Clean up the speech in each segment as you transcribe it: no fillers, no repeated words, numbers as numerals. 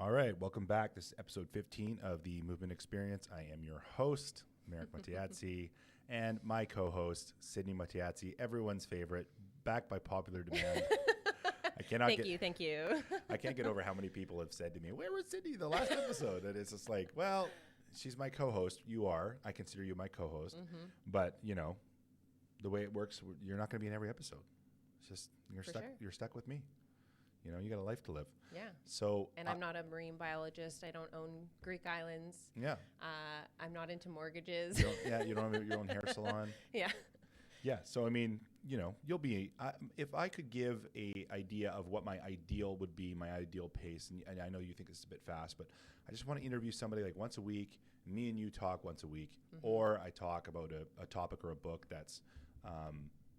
All right, welcome back. This is episode 15 of the Movement Experience. I am your host, Merrick Matiazzi, and my co-host, Sydney Matiazzi, everyone's favorite, back by popular demand. I cannot Thank you. I can't get over how many people have said to me, "Where was Sydney the last episode?" And it's just like, well, she's my co-host. You are. I consider you my co-host. Mm-hmm. But, you know, the way it works, you're not going to be in every episode. It's just you're stuck with me. You know, you got a life to live. Yeah. So, and I'm not a marine biologist. I don't own Greek islands. Yeah. I'm not into mortgages. You don't have your own hair salon. Yeah. Yeah. So, I mean, you know, you'll be, if I could give a idea of what my ideal would be, my ideal pace, and I know you think this is a bit fast, but I just want to interview somebody like once a week, me and you talk once a week, mm-hmm. or I talk about a topic or a book that's,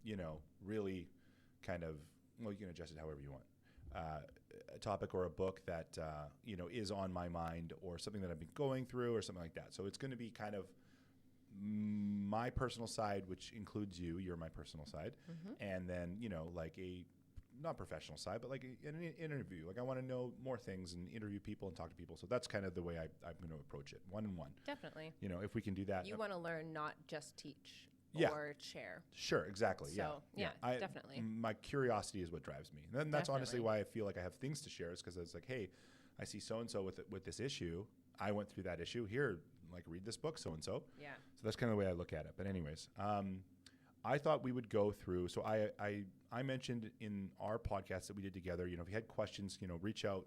you know, really kind of, well, you can adjust it however you want. A topic or a book that, you know, is on my mind or something that I've been going through or something like that. So it's going to be kind of my personal side, which includes you. You're my personal side. Mm-hmm. And then, you know, like a not professional side, but like an interview. Like I want to know more things and interview people and talk to people. So that's kind of the way I'm going to approach it, one-on-one. Definitely. You know, if we can do that. You want to learn, not just teach. Yeah. Or share. Sure, exactly. So, yeah, definitely. My curiosity is what drives me. And that's honestly why I feel like I have things to share, is because it's like, hey, I see so-and-so with this issue. I went through that issue. Here, like, read this book, so-and-so. Yeah. So that's kind of the way I look at it. But anyways, I thought we would go through. So I mentioned in our podcast that we did together, you know, if you had questions, you know, reach out.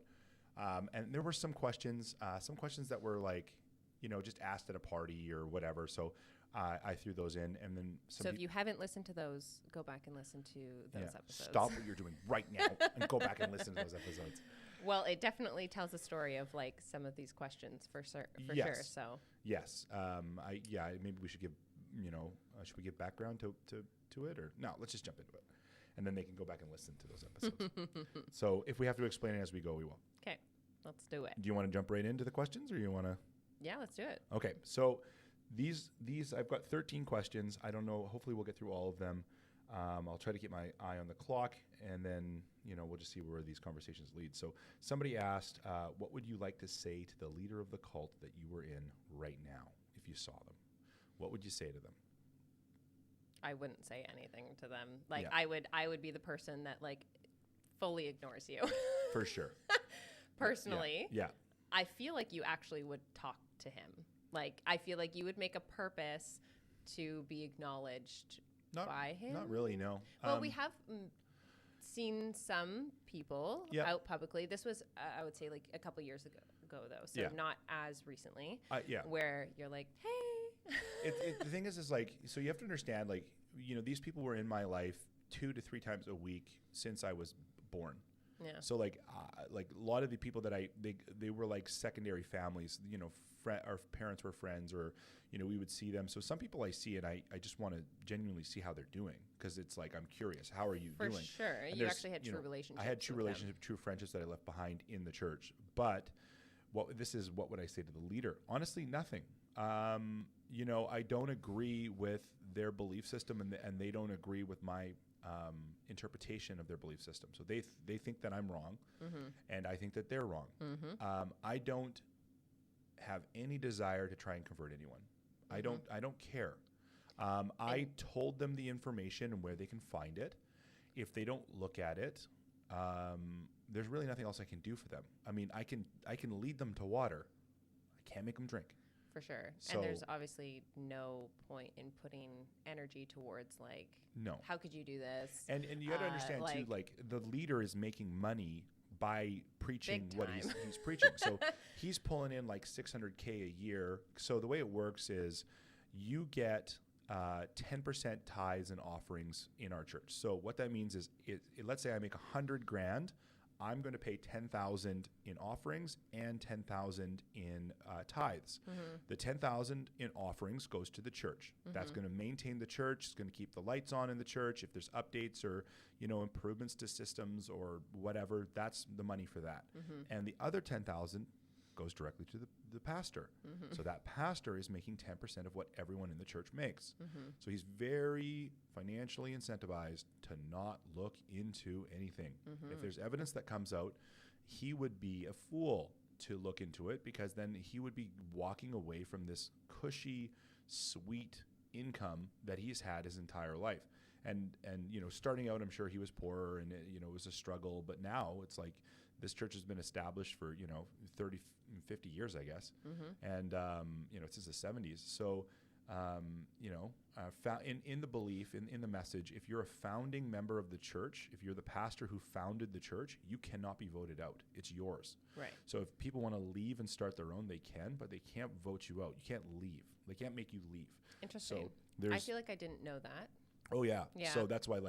And there were some questions that were like, you know, just asked at a party or whatever. So I threw those in, and then so if you haven't listened to those, go back and listen to those episodes. Stop what you're doing right now and go back and listen to those episodes. Well, it definitely tells a story of like some of these questions for sure. So yes, maybe we should give, you know, should we give background to it, or no? Let's just jump into it, and then they can go back and listen to those episodes. So if we have to explain it as we go, we will. Okay, let's do it. Do you want to jump right into the questions, or you want to? Yeah, let's do it. Okay, so. These I've got 13 questions. I don't know. Hopefully we'll get through all of them. I'll try to keep my eye on the clock, and then, you know, we'll just see where these conversations lead. So somebody asked, what would you like to say to the leader of the cult that you were in right now if you saw them? What would you say to them? I wouldn't say anything to them. Like, yeah. I would be the person that, like, fully ignores you. For sure. Personally. Yeah. I feel like you actually would talk to him. Like, I feel like you would make a purpose to be acknowledged by him. Not really, no. Well, we have seen some people out publicly. This was, I would say, like a couple years ago, though. So not as recently. Where you're like, hey. The thing is like, so you have to understand, like, you know, these people were in my life 2 to 3 times a week since I was born. Yeah. So like a lot of the people that they were like secondary families, you know, our parents were friends, or, you know, we would see them. So some people I see, and I just want to genuinely see how they're doing, because it's like, I'm curious, how are you doing? For sure. You actually had true relationships. I had true relationships, true friendships that I left behind in the church. But what would I say to the leader? Honestly, nothing. You know, I don't agree with their belief system, and they don't agree with my interpretation of their belief system. So they think that I'm wrong, mm-hmm. and I think that they're wrong. Mm-hmm. I don't have any desire to try and convert anyone. Mm-hmm. I don't care. I told them the information and where they can find it. If they don't look at it, there's really nothing else I can do for them. I mean, I can lead them to water. I can't make them drink. For sure. So, and there's obviously no point in putting energy towards, like, no. How could you do this? And you got to understand, too, like, the leader is making money by preaching what he's preaching. So he's pulling in like $600K a year. So the way it works is you get 10% tithes and offerings in our church. So what that means is, let's say I make $100,000. I'm going to pay $10,000 in offerings and $10,000 in tithes. Mm-hmm. The $10,000 in offerings goes to the church. Mm-hmm. That's going to maintain the church. It's going to keep the lights on in the church. If there's updates or, you know, improvements to systems or whatever, that's the money for that. Mm-hmm. And the other $10,000 goes directly to the pastor. Mm-hmm. So that pastor is making 10% of what everyone in the church makes. Mm-hmm. So he's very financially incentivized to not look into anything. Mm-hmm. If there's evidence that comes out, he would be a fool to look into it, because then he would be walking away from this cushy, sweet income that he's had his entire life. And starting out, I'm sure he was poorer, and it was a struggle. But now it's like this church has been established for 30, 50 years, I guess, and since the 70s. So in the belief, in the message, if you're a founding member of the church, if you're the pastor who founded the church, you cannot be voted out. It's yours. Right. So if people want to leave and start their own, they can, but they can't vote you out. You can't leave. They can't make you leave. Interesting. So I feel like I didn't know that. Oh yeah. So that's why,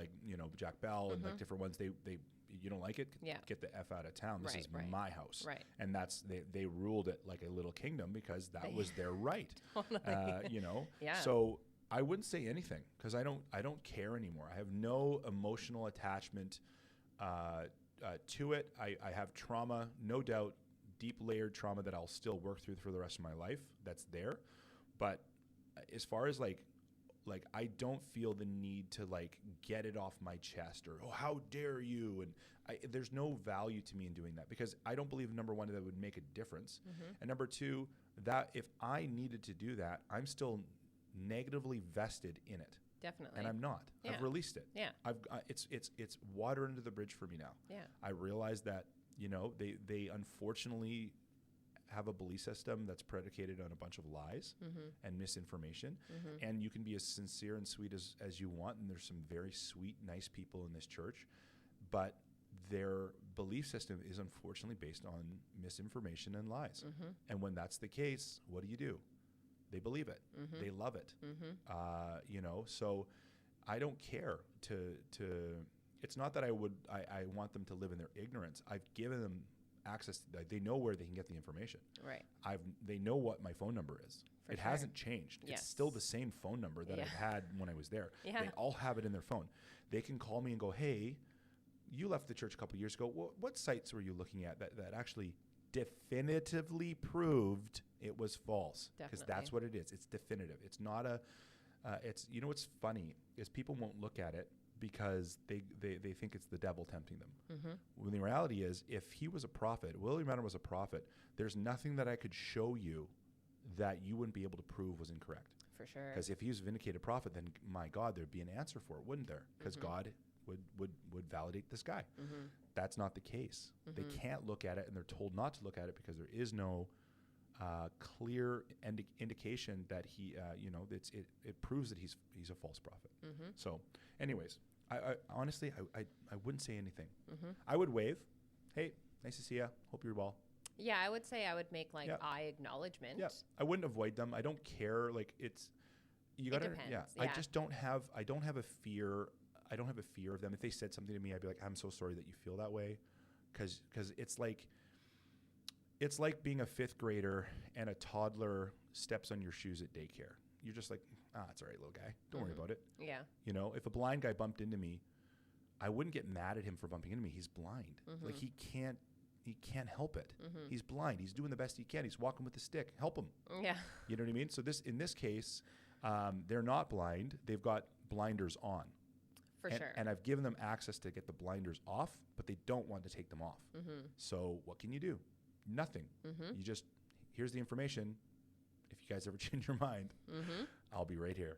Jack Bell and like different ones, they you don't like it, get the F out of town. This is my house. Right. And that's they ruled it like a little kingdom because that was their right. Totally. Yeah. So I wouldn't say anything because I don't care anymore. I have no emotional attachment to it. I have trauma, no doubt, deep layered trauma that I'll still work through for the rest of my life. That's there. But as far as like I don't feel the need to get it off my chest or, oh, how dare you? And there's no value to me in doing that because I don't believe, number one, that would make a difference. And number two, that if I needed to do that, I'm still negatively vested in it. Definitely. And I'm not. Yeah. I've released it. Yeah. It's water under the bridge for me now. Yeah. I realize that, they unfortunately have a belief system that's predicated on a bunch of lies and misinformation. And you can be as sincere and sweet as you want. And there's some very sweet, nice people in this church, but their belief system is unfortunately based on misinformation and lies. And when that's the case, what do? They believe it. They love it. So I don't care to it's not that I want them to live in their ignorance. I've given them access to, they know where they can get the information. Right. They know what my phone number is. It hasn't changed. Yes. It's still the same phone number that I've had when I was there. They all have it in their phone. They can call me and go, hey, you left the church a couple of years ago. What sites were you looking at that actually definitively proved it was false? Because that's what it is. It's definitive. It's not it's, what's funny is people won't look at it because they think it's the devil tempting them. When the reality is, if he was a prophet, William Branham was a prophet, there's nothing that I could show you that you wouldn't be able to prove was incorrect. For sure. Because if he was a vindicated prophet, then my God, there'd be an answer for it, wouldn't there? Because God would validate this guy. That's not the case. They can't look at it, and they're told not to look at it because there is no clear indication that he, it proves that he's a false prophet. So, anyways, I honestly, I wouldn't say anything. I would wave, hey, nice to see you. Hope you're well. Yeah, I would say I would make eye acknowledgement. Yeah, I wouldn't avoid them. I don't care. You gotta. Yeah, I just don't have. I don't have a fear. I don't have a fear of them. If they said something to me, I'd be like, I'm so sorry that you feel that way, because it's like being a fifth grader and a toddler steps on your shoes at daycare. You're just like, it's all right, little guy. Don't worry about it. Yeah. If a blind guy bumped into me, I wouldn't get mad at him for bumping into me. He's blind. Like he can't help it. He's blind. He's doing the best he can. He's walking with a stick. Help him. Yeah. You know what I mean? So in this case, they're not blind. They've got blinders on. For sure. And I've given them access to get the blinders off, but they don't want to take them off. So what can you do? Nothing. You just, here's the information. If you guys ever change your mind, I'll be right here.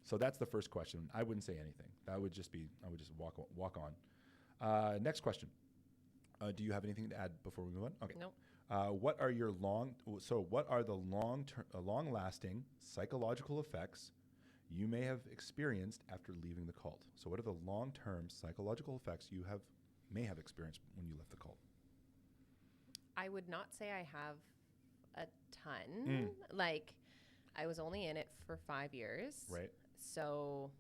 So that's the first question. I wouldn't say anything. I would just walk on. Next question. Do you have anything to add before we move on? Okay. Nope. What are the long-lasting psychological effects you may have experienced after leaving the cult? So what are the long-term psychological effects you may have experienced when you left the cult? I would not say I have a ton. I was only in it for 5 years. Right. So,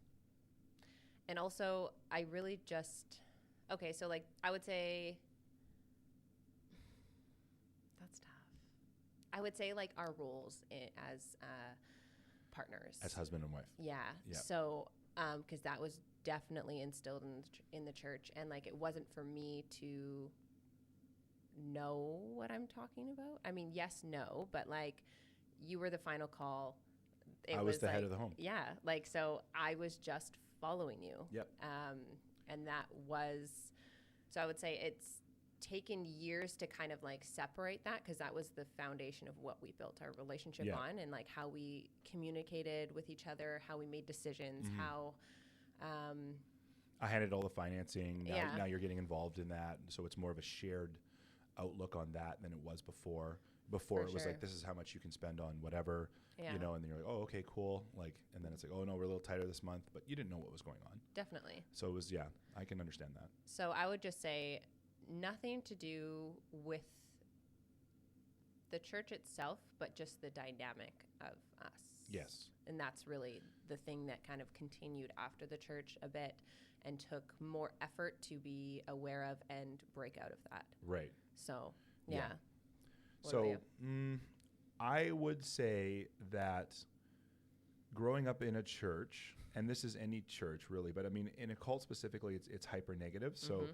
and also I really I would say, that's tough. I would say our roles as partners. As husband and wife. Yeah. So, because that was definitely instilled in the church, and it wasn't for me to know what I'm talking about. I mean, yes, no, but you were the final call. I was the head of the home. Yeah. So I was just following you. Yep. And that was, so I would say it's taken years to kind of like separate that, because that was the foundation of what we built our relationship on, and like how we communicated with each other, how we made decisions, how I handled all the financing. Now you're getting involved in that, so it's more of a shared outlook on that than it was before. Before it was like, this is how much you can spend on whatever, you know, and then you're like, oh, okay, cool. Like, and then it's like, oh no, we're a little tighter this month, but you didn't know what was going on. Definitely. So it was, I can understand that. So I would just say nothing to do with the church itself, but just the dynamic of us. Yes. And that's really the thing that kind of continued after the church a bit and took more effort to be aware of and break out of that. Right. So, yeah. So I would say that growing up in a church, and this is any church really, but I mean, in a cult specifically, it's hyper negative. So,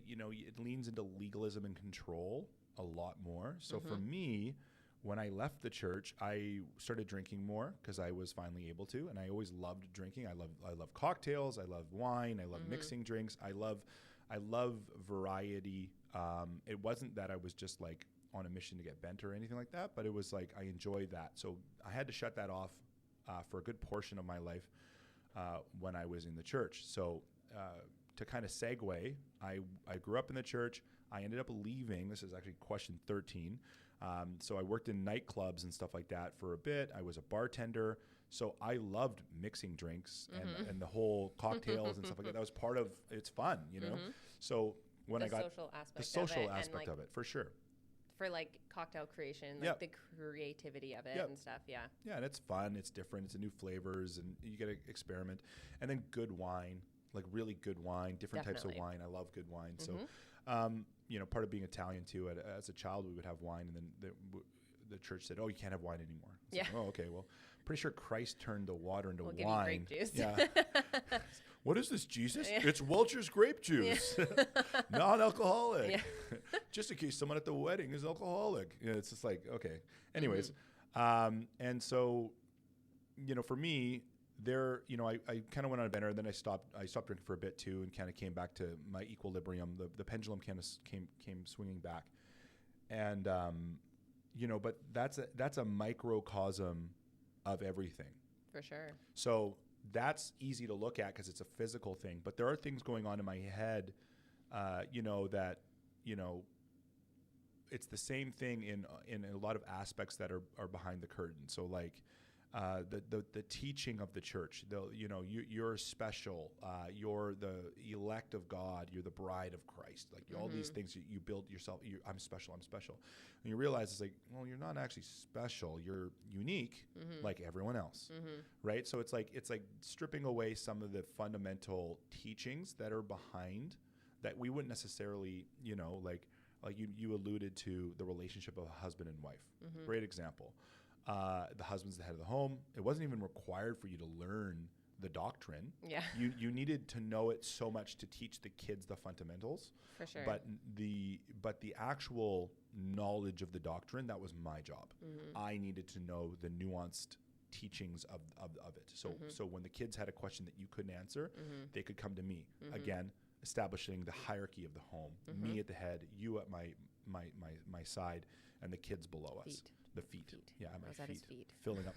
you know, it leans into legalism and control a lot more. So for me, when I left the church, I started drinking more because I was finally able to, and I always loved drinking. I love cocktails. I love wine. I love mixing drinks. I love variety. It wasn't that I was just like on a mission to get bent or anything like that, but it was like I enjoyed that. So I had to shut that off for a good portion of my life when I was in the church. So to kind of segue, I grew up in the church. I ended up leaving. This is actually question 13. So I worked in nightclubs and stuff like that for a bit. I was a bartender. So I loved mixing drinks and the whole cocktails and stuff like that. That was part of, it's fun, you know? So when I got the social aspect of it, for sure. For like cocktail creation, like the creativity of it and stuff. Yeah. Yeah. And it's fun. It's different. It's new flavors and you get to experiment. And then good wine, like really good wine, different types of wine. I love good wine. So, you know, part of being Italian too, as a child, we would have wine, and then the church said, oh, you can't have wine anymore. Like, oh, okay. Well, pretty sure Christ turned the water into wine. Give you grape juice. Yeah. What is this, Jesus? Yeah. It's Welch's grape juice. Non-alcoholic. Yeah. Just in case someone at the wedding is alcoholic. You know, it's just like, okay. Anyways, and so, you know, for me, you know, I kind of went on a bender, and then I stopped drinking for a bit too, and kind of came back to my equilibrium. The pendulum kind of came swinging back, and you know, but that's a microcosm of everything. For sure. So that's easy to look at because it's a physical thing, but there are things going on in my head, you know, that, you know, it's the same thing in a lot of aspects that are behind the curtain. So like the teaching of the church, you know, you're special, you're the elect of God, you're the bride of Christ, like all these things you build yourself. I'm special. And you realize it's like, well, you're not actually special. You're unique, like everyone else, right? So it's like stripping away some of the fundamental teachings that are behind that we wouldn't necessarily, you know, like you alluded to the relationship of a husband and wife. Great example. The husband's the head of the home. It wasn't even required for you to learn the doctrine. Yeah. You needed to know it so much to teach the kids the fundamentals. For sure. But the actual knowledge of the doctrine, that was my job. I needed to know the nuanced teachings of it. So when the kids had a question that you couldn't answer, they could come to me. Again, establishing the hierarchy of the home. Me at the head, you at my side, and the kids below us. The feet. Yeah, at my feet. Filling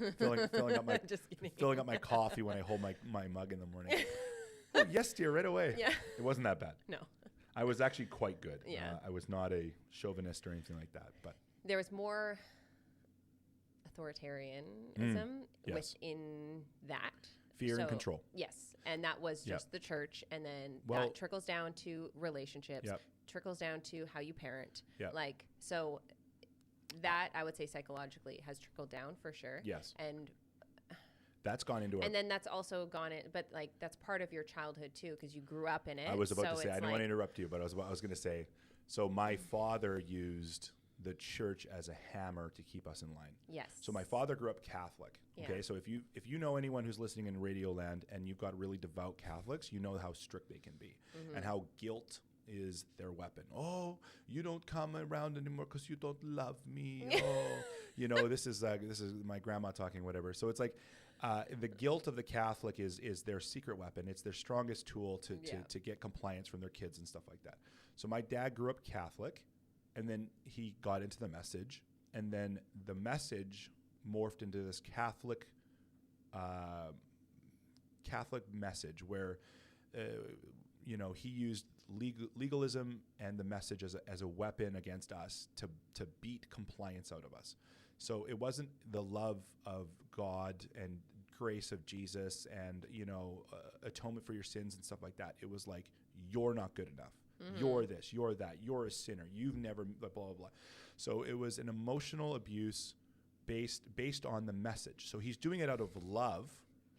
up my coffee when I hold my mug in the morning. Oh, yes, dear, right away. Yeah. It wasn't that bad. No. I was actually quite good. Yeah. I was not a chauvinist or anything like that, but there was more authoritarianism within that. Fear and control. Yes. And that was just the church, and then that trickles down to relationships, trickles down to how you parent. Like, so that, I would say, psychologically has trickled down for sure. Yes. And that's gone into and then that's also gone in, but like that's part of your childhood too, because you grew up in it. I was about to say, I don't want to interrupt you, but I was going to say, so my father used the church as a hammer to keep us in line. Yes. So my father grew up Catholic. Okay. So if you know anyone who's listening in Radio Land and you've got really devout Catholics, you know how strict they can be and how guilt is their weapon. Oh, you don't come around anymore because you don't love me. Oh, you know, this is my grandma talking, whatever. So it's like, The guilt of the Catholic is their secret weapon. It's their strongest tool to get compliance from their kids and stuff like that. So my dad grew up Catholic, and then he got into the message, and then the message morphed into this Catholic message where, he used legalism and the message as a weapon against us to beat compliance out of us. So it wasn't the love of God and grace of Jesus and, atonement for your sins and stuff like that. It was like, you're not good enough. Mm-hmm. You're this, you're that, you're a sinner. You've never, blah, blah, blah. So it was an emotional abuse based on the message. So he's doing it out of love.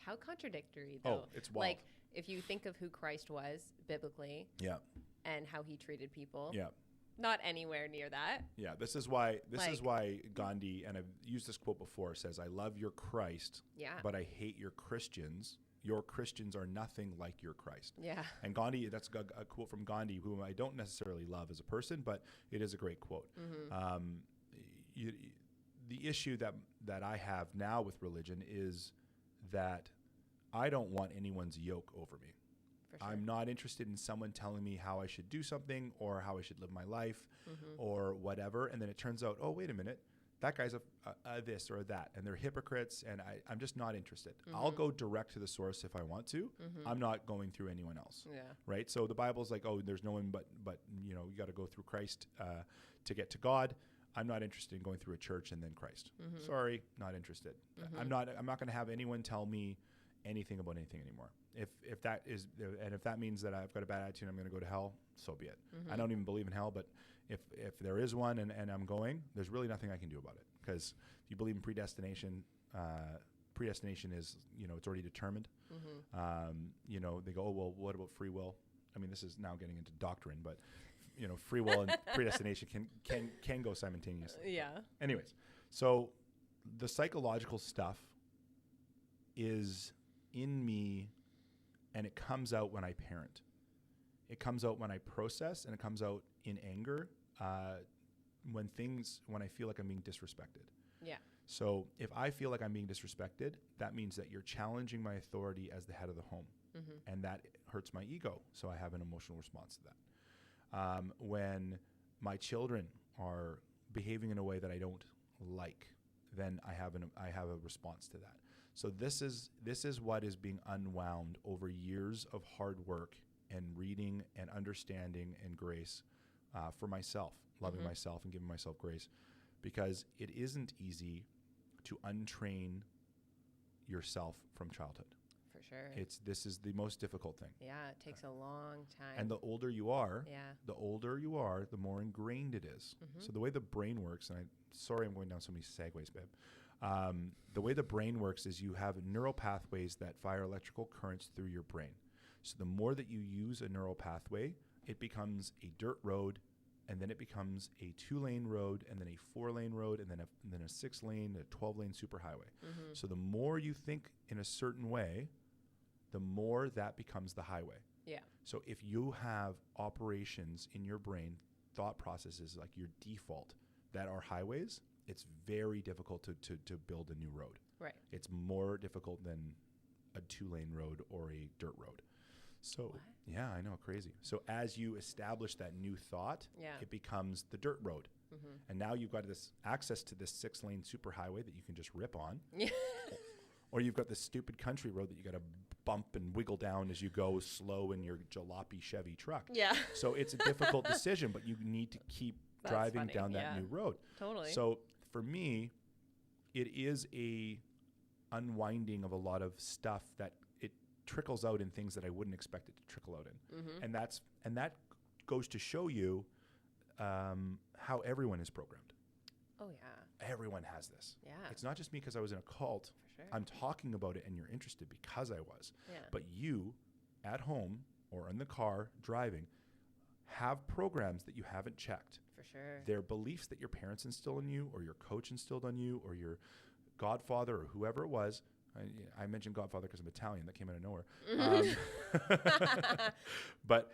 How contradictory, though. Oh, it's wild. Like, if you think of who Christ was biblically, and how he treated people, not anywhere near that. Yeah, this is why Gandhi, and I've used this quote before, says, "I love your Christ, but I hate your Christians. Your Christians are nothing like your Christ." Yeah. And Gandhi, that's a quote from Gandhi, whom I don't necessarily love as a person, but it is a great quote. Mm-hmm. The issue that I have now with religion is that I don't want anyone's yoke over me. For sure. I'm not interested in someone telling me how I should do something or how I should live my life or whatever. And then it turns out, oh, wait a minute, that guy's a this or that. And they're hypocrites, and I'm just not interested. Mm-hmm. I'll go direct to the source if I want to. Mm-hmm. I'm not going through anyone else. Yeah. Right? So the Bible's like, oh, there's no one but you got to go through Christ to get to God. I'm not interested in going through a church and then Christ. Mm-hmm. Sorry, not interested. Mm-hmm. I'm not going to have anyone tell me anything about anything anymore. If that means that I've got a bad attitude and I'm going to go to hell, so be it. Mm-hmm. I don't even believe in hell, but if there is one and I'm going, there's really nothing I can do about it. Because if you believe in predestination, predestination is, it's already determined. Mm-hmm. They go, oh, well, what about free will? I mean, this is now getting into doctrine, but free will and predestination can go simultaneously. Yeah. Anyways, so the psychological stuff is in me, and it comes out when I parent. It comes out when I process, and it comes out in anger when I feel like I'm being disrespected. Yeah. So if I feel like I'm being disrespected, that means that you're challenging my authority as the head of the home, and that hurts my ego. So I have an emotional response to that. When my children are behaving in a way that I don't like, then I have a response to that. So this is what is being unwound over years of hard work and reading and understanding and grace for myself, loving myself and giving myself grace, because it isn't easy to untrain yourself from childhood. For sure. This is the most difficult thing. Yeah, it takes a long time. And the older you are, the more ingrained it is. Mm-hmm. So the way the brain works, and sorry I'm going down so many segues, babe. The way the brain works is you have neural pathways that fire electrical currents through your brain. So the more that you use a neural pathway, it becomes a dirt road, and then it becomes a 2-lane road, and then a 4-lane road, and then a 6-lane, a 12-lane superhighway. Mm-hmm. So the more you think in a certain way, the more that becomes the highway. Yeah. So if you have operations in your brain, thought processes like your default that are highways, it's very difficult to build a new road. Right. It's more difficult than a 2-lane road or a dirt road. So, what? Yeah, I know, crazy. So as you establish that new thought, it becomes the dirt road. Mm-hmm. And now you've got this access to this 6-lane superhighway that you can just rip on. Or you've got this stupid country road that you got to bump and wiggle down as you go slow in your jalopy Chevy truck. Yeah. So it's a difficult decision, but you need to keep driving down that new road. Totally. So for me, it is a unwinding of a lot of stuff that it trickles out in things that I wouldn't expect it to trickle out in. Mm-hmm. And that goes to show you how everyone is programmed. Oh, yeah. Everyone has this. Yeah. It's not just me because I was in a cult. For sure. I'm talking about it and you're interested because I was. Yeah. But you, at home or in the car driving, have programs that you haven't checked. For sure. They're beliefs that your parents instilled in you or your coach instilled on you or your godfather or whoever it was. I mentioned godfather because I'm Italian. That came out of nowhere. But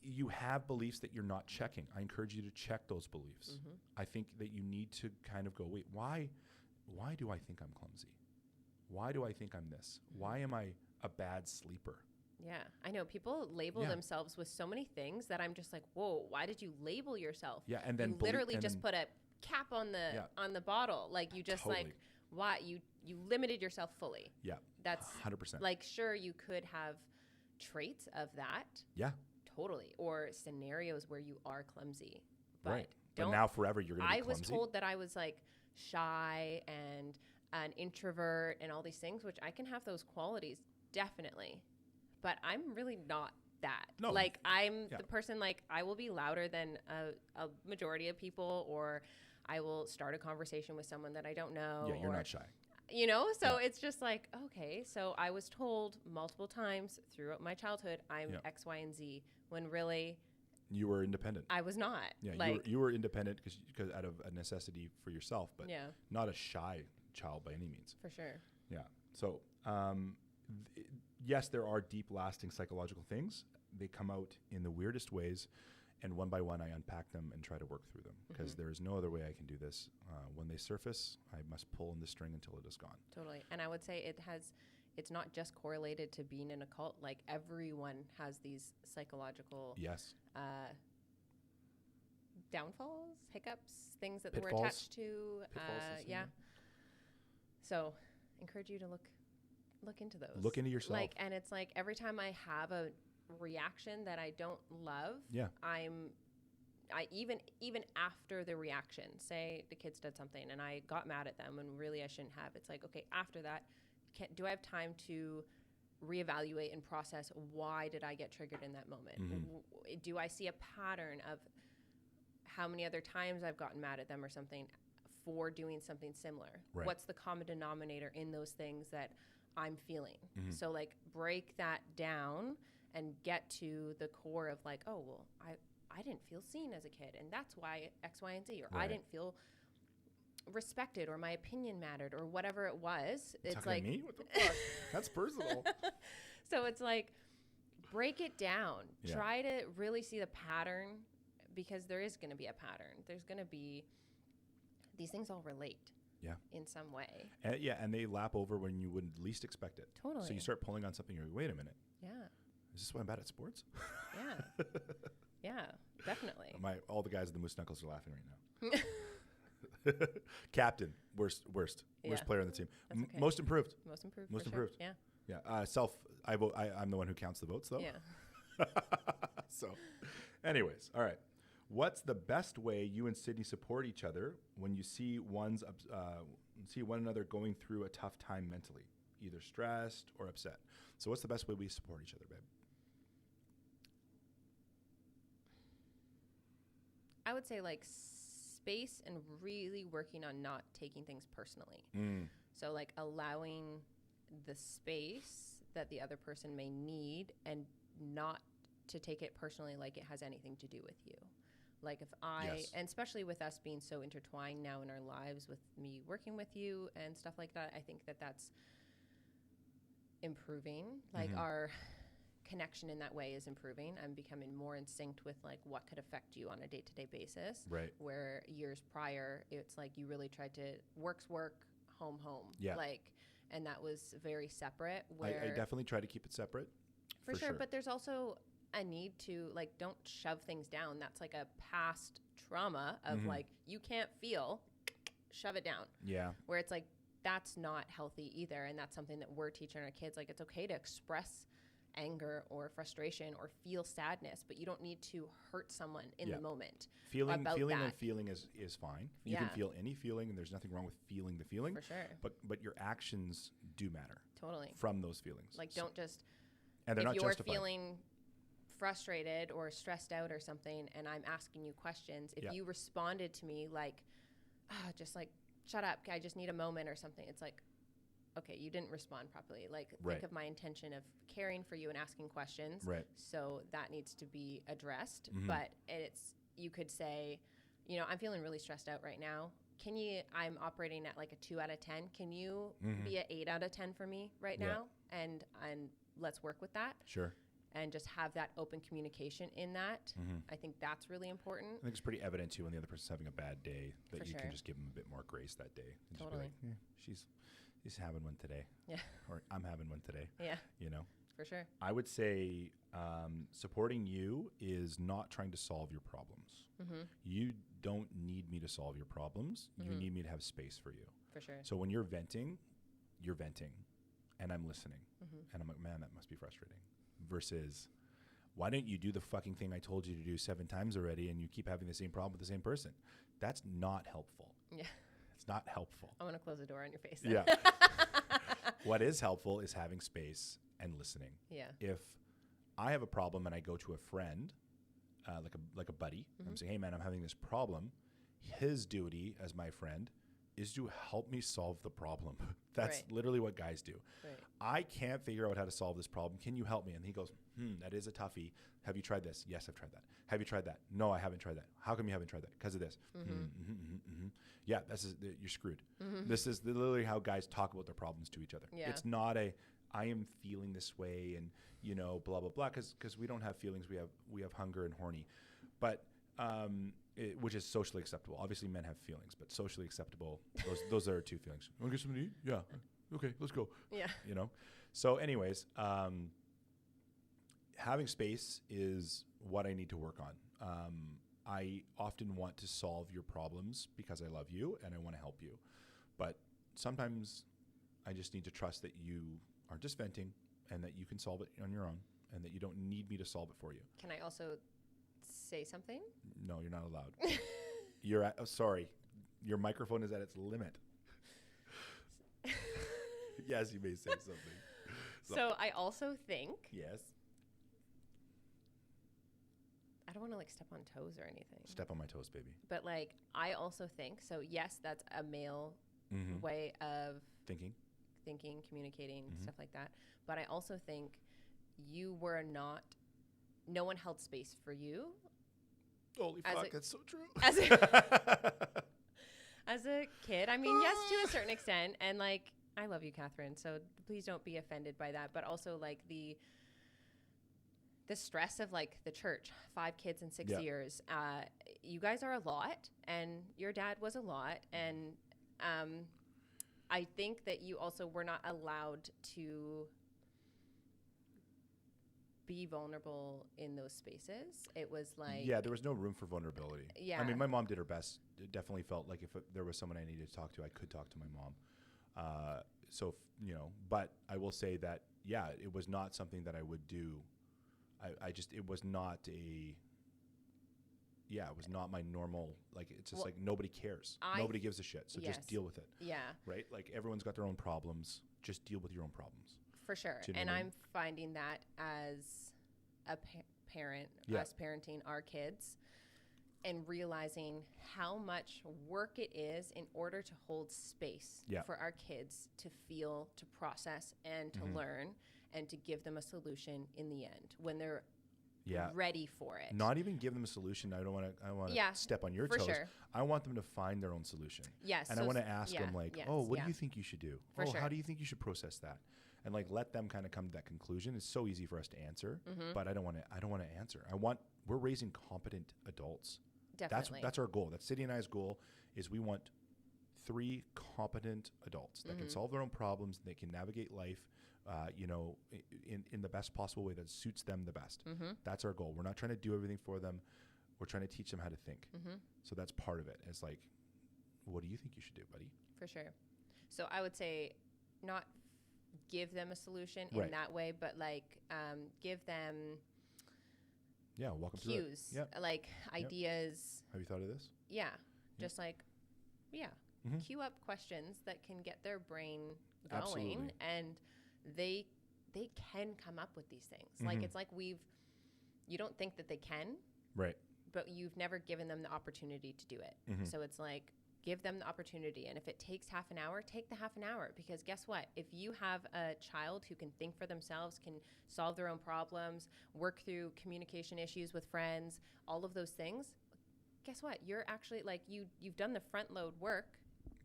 you have beliefs that you're not checking. I encourage you to check those beliefs. Mm-hmm. I think that you need to kind of go, wait, why do I think I'm clumsy? Why do I think I'm this? Why am I a bad sleeper? Yeah, I know. People label themselves with so many things that I'm just like, whoa, why did you label yourself? Yeah, and then you literally just put a cap on the bottle. Like you just like, why you limited yourself fully. Yeah, that's 100%. Like, sure, you could have traits of that. Yeah, totally. Or scenarios where you are clumsy. But right. But now forever you're going to be clumsy. I was told that I was like shy and an introvert and all these things, which I can have those qualities, definitely. But I'm really not that. No. Like, I'm the person, like, I will be louder than a majority of people, or I will start a conversation with someone that I don't know. Yeah, you're not shy. You know? So it's just like, okay, so I was told multiple times throughout my childhood, I'm X, Y, and Z, when really... You were independent. I was not. Yeah, like, you were independent because out of a necessity for yourself, but not a shy child by any means. For sure. Yeah. So... yes, there are deep, lasting psychological things. They come out in the weirdest ways, and one by one I unpack them and try to work through them, because there is no other way I can do this. When they surface, I must pull in the string until it is gone. Totally. And I would say it's not just correlated to being in a cult. Like, everyone has these psychological downfalls, hiccups, things that Pitfalls. we're attached to. Yeah. So encourage you to look into those. Look into yourself. Like, and it's like every time I have a reaction that I don't love, I even after the reaction, say the kids did something and I got mad at them and really I shouldn't have. It's like, okay, after that, do I have time to reevaluate and process why did I get triggered in that moment? Do I see a pattern of how many other times I've gotten mad at them or something for doing something similar? Right. What's the common denominator in those things that I'm feeling? So like break that down and get to the core of like, oh, well, I didn't feel seen as a kid, and that's why X, Y, and Z, or I didn't feel respected, or my opinion mattered, or whatever it was. It's like, me? What the fuck? That's personal. So it's like, break it down. Try to really see the pattern, because there is going to be a pattern. There's going to be, these things all relate. Yeah. In some way. And they lap over when you wouldn't least expect it. Totally. So you start pulling on something, you're like, wait a minute. Yeah. Is this why I'm bad at sports? Yeah. Yeah, definitely. All the guys at the Moose Knuckles are laughing right now. Captain, worst player on the team. Okay. Most improved. Most improved. Most improved. Sure. Yeah. Yeah. I vote. I'm the one who counts the votes, though. Yeah. So, anyways, all right. What's the best way you and Sydney support each other when you see one another going through a tough time mentally, either stressed or upset? So what's the best way we support each other, babe? I would say like space and really working on not taking things personally. So like allowing the space that the other person may need and not to take it personally like it has anything to do with you. Like if and especially with us being so intertwined now in our lives, with me working with you and stuff like that, I think that that's improving. Like our connection in that way is improving. I'm becoming more in sync with like what could affect you on a day-to-day basis. Right. Where years prior, it's like you really tried to work, home. Yeah. Like, and that was very separate. Where I definitely try to keep it separate. For sure. But there's also a need to like, don't shove things down. That's like a past trauma of like, you can't feel, shove it down. Yeah. Where it's like, that's not healthy either. And that's something that we're teaching our kids. Like, it's okay to express anger or frustration or feel sadness, but you don't need to hurt someone in the moment. Feeling and feeling is fine. You can feel any feeling, and there's nothing wrong with feeling the feeling. For sure. But your actions do matter. Totally. From those feelings. Like, don't just, and they're if not you're justified. Feeling frustrated or stressed out or something, and I'm asking you questions, if you responded to me like, just like, shut up, I just need a moment or something, it's like, okay, you didn't respond properly. Like, think of my intention of caring for you and asking questions. Right. So that needs to be addressed. But you could say, I'm feeling really stressed out right now. I'm operating at like a 2 out of 10. Can you be an 8 out of 10 for me right now? And let's work with that. Sure. And just have that open communication in that. I think that's really important. I think it's pretty evident too when the other person's having a bad day that For you sure. can just give them a bit more grace that day. And Totally. just be like, he's having one today. Yeah. Or I'm having one today. Yeah. You know? For sure. I would say supporting you is not trying to solve your problems. Mm-hmm. You don't need me to solve your problems. Mm-hmm. You need me to have space for you. For sure. So when you're venting, and I'm listening. Mm-hmm. And I'm like, man, that must be frustrating. Versus, why didn't you do the fucking thing I told you to do 7 times already and you keep having the same problem with the same person? That's not helpful. Yeah. It's not helpful. I want to close the door on your face then. Yeah. What is helpful is having space and listening. Yeah. If I have a problem and I go to a friend, like a buddy, Mm-hmm. I'm saying, hey man, I'm having this problem. His duty as my friend is to help me solve the problem. That's right. literally what guys do. Right. I can't figure out how to solve this problem. Can you help me? And he goes, that is a toughie. Have you tried this? Yes, I've tried that. Have you tried that? No, I haven't tried that. How come you haven't tried that? Because of this. Mm-hmm. Yeah, you're screwed. Mm-hmm. This is literally how guys talk about their problems to each other. Yeah. It's not I am feeling this way and, blah, blah, blah, because we don't have feelings. We have hunger and horny. But which is socially acceptable. Obviously, men have feelings, but socially acceptable, those are 2 feelings. Want to get something to eat? Yeah. Okay, let's go. Yeah. So anyways, having space is what I need to work on. I often want to solve your problems because I love you and I want to help you. But sometimes I just need to trust that you are just venting and that you can solve it on your own and that you don't need me to solve it for you. Can I also say something? No, you're not allowed. Sorry. Your microphone is at its limit. Yes, you may say something. So I also think. Yes. I don't want to step on toes or anything. Step on my toes, baby. But I also think, so yes, that's a male way of thinking, communicating, stuff like that. But I also think no one held space for you. Holy fuck, that's so true. As a kid, I mean, yes, to a certain extent. And I love you, Catherine, so please don't be offended by that. But also the stress of the church, 5 kids in 6 years. You guys are a lot, and your dad was a lot. And I think that you also were not allowed to be vulnerable in those spaces. It was there was no room for vulnerability. Yeah. I mean, my mom did her best. It definitely felt like if there was someone I needed to talk to, I could talk to my mom. But I will say that, it was not something that I would do. It was not it was not my normal, it's just nobody cares. Nobody gives a shit. So just deal with it. Yeah. Right? Everyone's got their own problems. Just deal with your own problems. For sure. You know and what I mean? I'm finding that as a parent, us parenting our kids, and realizing how much work it is in order to hold space for our kids to feel, to process, and to learn, and to give them a solution in the end when they're ready for it. Not even give them a solution. I don't want to step on your toes. Sure. I want them to find their own solution. Yes. And I want to ask them what do you think you should do? How do you think you should process that? And let them kind of come to that conclusion. It's so easy for us to answer, but I don't want to answer. We're raising competent adults. Definitely. That's our goal. That's City and I's goal is we want 3 competent adults that can solve their own problems. They can navigate life, in the best possible way that suits them the best. That's our goal. We're not trying to do everything for them. We're trying to teach them how to think. So that's part of it. It's what do you think you should do, buddy? For sure. So I would say not give them a solution in that way, but give them walk them cues, through it. Ideas. Have you thought of this? Yeah. Just queue up questions that can get their brain going. Absolutely. And they can come up with these things. It's you don't think that they can, right? But you've never given them the opportunity to do it. So it's give them the opportunity. And if it takes half an hour, take the half an hour. Because guess what? If you have a child who can think for themselves, can solve their own problems, work through communication issues with friends, all of those things, guess what? You're actually you've done the front load work.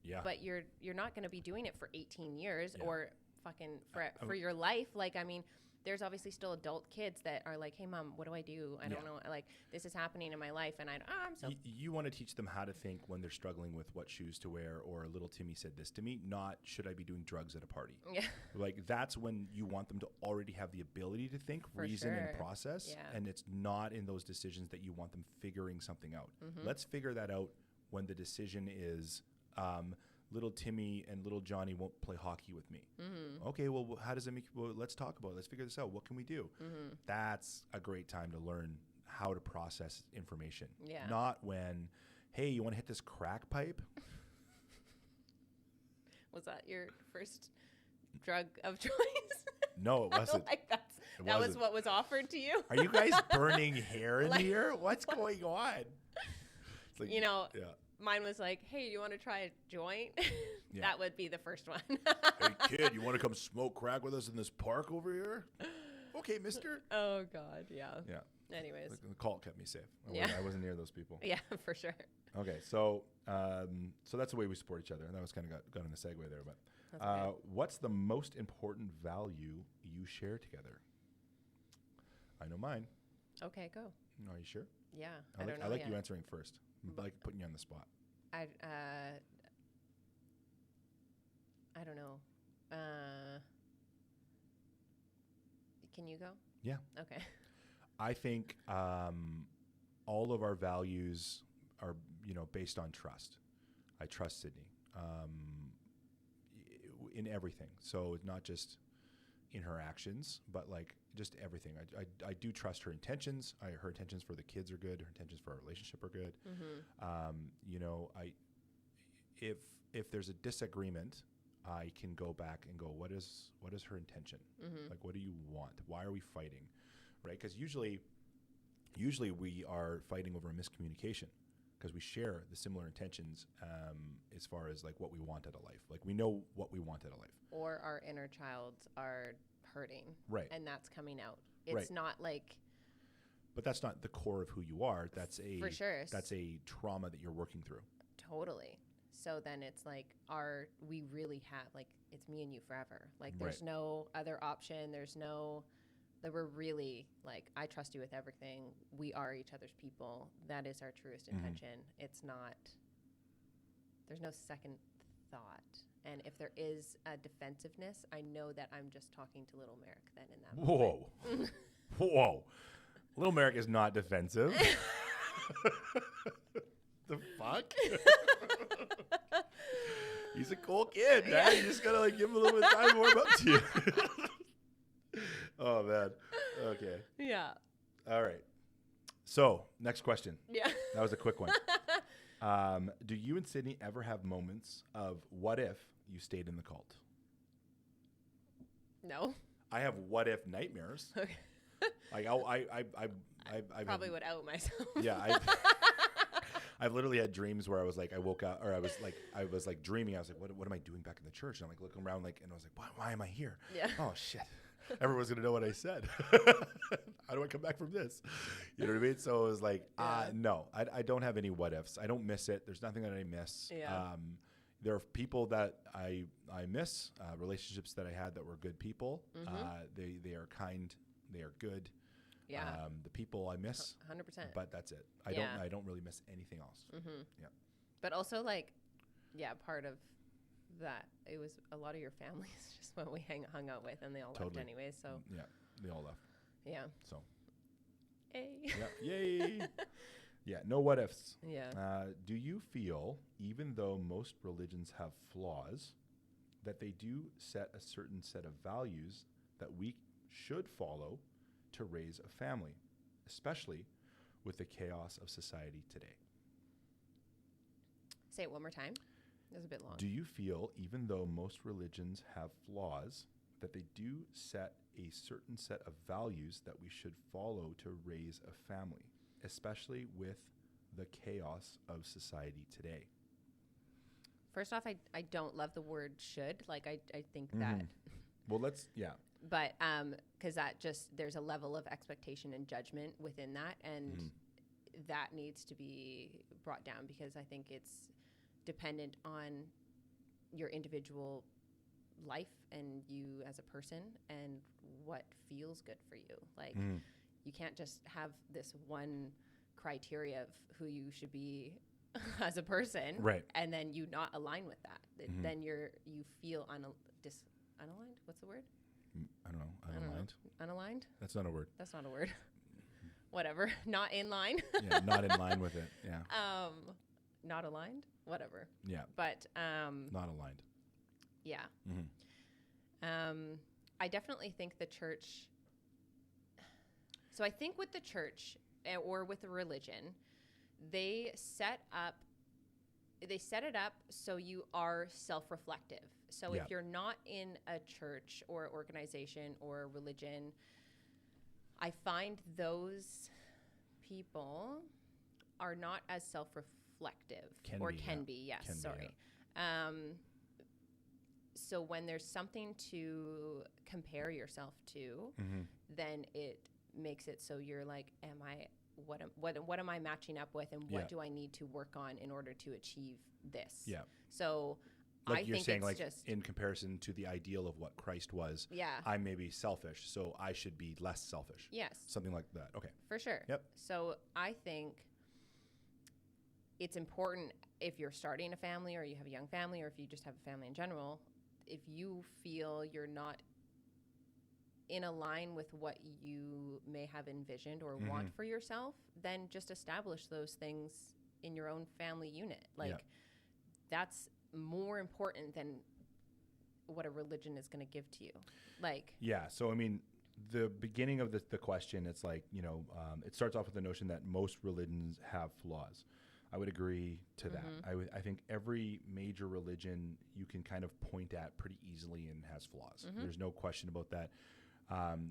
Yeah. But you're not going to be doing it for 18 years or fucking for your life. there's obviously still adult kids that are like, hey, Mom, what do I do? I don't know. Like, this is happening in my life. And I'm so... You want to teach them how to think when they're struggling with what shoes to wear, or little Timmy said this to me, not should I be doing drugs at a party? Yeah. Like, that's when you want them to already have the ability to think, reason, and process. Yeah. And it's not in those decisions that you want them figuring something out. Let's figure that out when the decision is... little Timmy and little Johnny won't play hockey with me. Okay, well, how does it make... Well, let's talk about it. Let's figure this out. What can we do? That's a great time to learn how to process information. Yeah. Not when, hey, you want to hit this crack pipe? Was that your first drug of choice? No, it wasn't. That was what was offered to you? Are you guys burning hair in here? What's going on? It's like, yeah. Mine was like, hey, do you want to try a joint? Yeah. That would be the first one. Hey, kid, you want to come smoke crack with us in this park over here? Okay, mister. Oh, God, yeah. Yeah. Anyways. The cult kept me safe. I wasn't near those people. Yeah, for sure. Okay, so that's the way we support each other. And that was kind of got in a segue there. But what's the most important value you share together? I know mine. Okay, go. Are you sure? Yeah, I like you answering first. I like putting you on the spot. I don't know. Can you go? Yeah. Okay. I think all of our values are, based on trust. I trust Sydney in everything. So not just in her actions, but like just everything. I do trust her intentions. Her intentions for the kids are good. Her intentions for our relationship are good. If there's a disagreement, I can go back and go, what is her intention? Like, what do you want? Why are we fighting? Right? Because usually we are fighting over a miscommunication because we share the similar intentions as far as like what we want out of life. Like we know what we want out of life. Or our inner child are hurting. Right. And that's coming out. It's not like... But that's not the core of who you are. That's for sure. That's a trauma that you're working through. Totally. So then it's like we really have, like, it's me and you forever. Like there's no other option. There's no... That we're really like, I trust you with everything. We are each other's people. That is our truest intention. It's not, there's no second thought. And if there is a defensiveness, I know that I'm just talking to little Merrick then in that moment. Whoa. Little Merrick is not defensive. The fuck? He's a cool kid, man. You just gotta like give him a little bit of time to warm up to you. Oh, man. Okay. Yeah. All right. So, next question. Yeah. That was a quick one. Do you and Sydney ever have moments of what if you stayed in the cult? No. I have what if nightmares. Okay. Like I probably would out myself. Yeah. I've literally had dreams where I was like, I woke up, or I was like dreaming. I was like, what am I doing back in the church? And I'm like looking around, like, and I was like, why am I here? Yeah. Oh shit. Everyone's going to know what I said. How do I come back from this? You know what I mean? So it was like, no, I don't have any what ifs. I don't miss it. There's nothing that I miss. Yeah. There are people that I miss, relationships that I had that were good people. They are kind. They are good. Yeah. The people I miss. 100%. But that's it. I don't really miss anything else. Yeah. But also like, part of that it was a lot of your family is just what we hung out with, and they all left anyway. So yeah, they all left. Yeah. So. Hey. Yeah. Yay. Yeah. No what ifs. Yeah. Do you feel, even though most religions have flaws, that they do set a certain set of values that we should follow to raise a family, especially with the chaos of society today? Say it one more time. It was a bit long. Do you feel, even though most religions have flaws, that they do set a certain set of values that we should follow to raise a family, especially with the chaos of society today? First off, I don't love the word should. Like, I think that... Well, yeah. But because that just, there's a level of expectation and judgment within that, and that needs to be brought down, because I think it's dependent on your individual life and you as a person and what feels good for you. Like, you can't just have this one criteria of who you should be as a person, right? And then you not align with that. Then you feel unaligned. What's the word? I don't know. Unaligned. Unaligned. That's not a word. That's not a word. Whatever. Not in line. Yeah, not in line with it. Yeah. Not aligned. Whatever. Yeah. But not aligned. Yeah. I definitely think the church. So I think with the church or with a religion, they set it up so you are self-reflective. So if you're not in a church or organization or a religion, I find those people are not as self-reflective. Can be, yes. So when there's something to compare yourself to, then it makes it so you're like, what am I matching up with, and what do I need to work on in order to achieve this? Yeah. So like I you're think saying, it's like just in comparison to the ideal of what Christ was. Yeah. I may be selfish, so I should be less selfish. Yes. Something like that. Okay. For sure. Yep. So I think it's important if you're starting a family or you have a young family or if you just have a family in general, if you feel you're not in a line with what you may have envisioned or want for yourself, then just establish those things in your own family unit. Like that's more important than what a religion is going to give to you. Like, yeah. So, I mean, the beginning of the question, it's like, it starts off with the notion that most religions have flaws. I would agree to that. I think every major religion you can kind of point at pretty easily and has flaws. There's no question about that.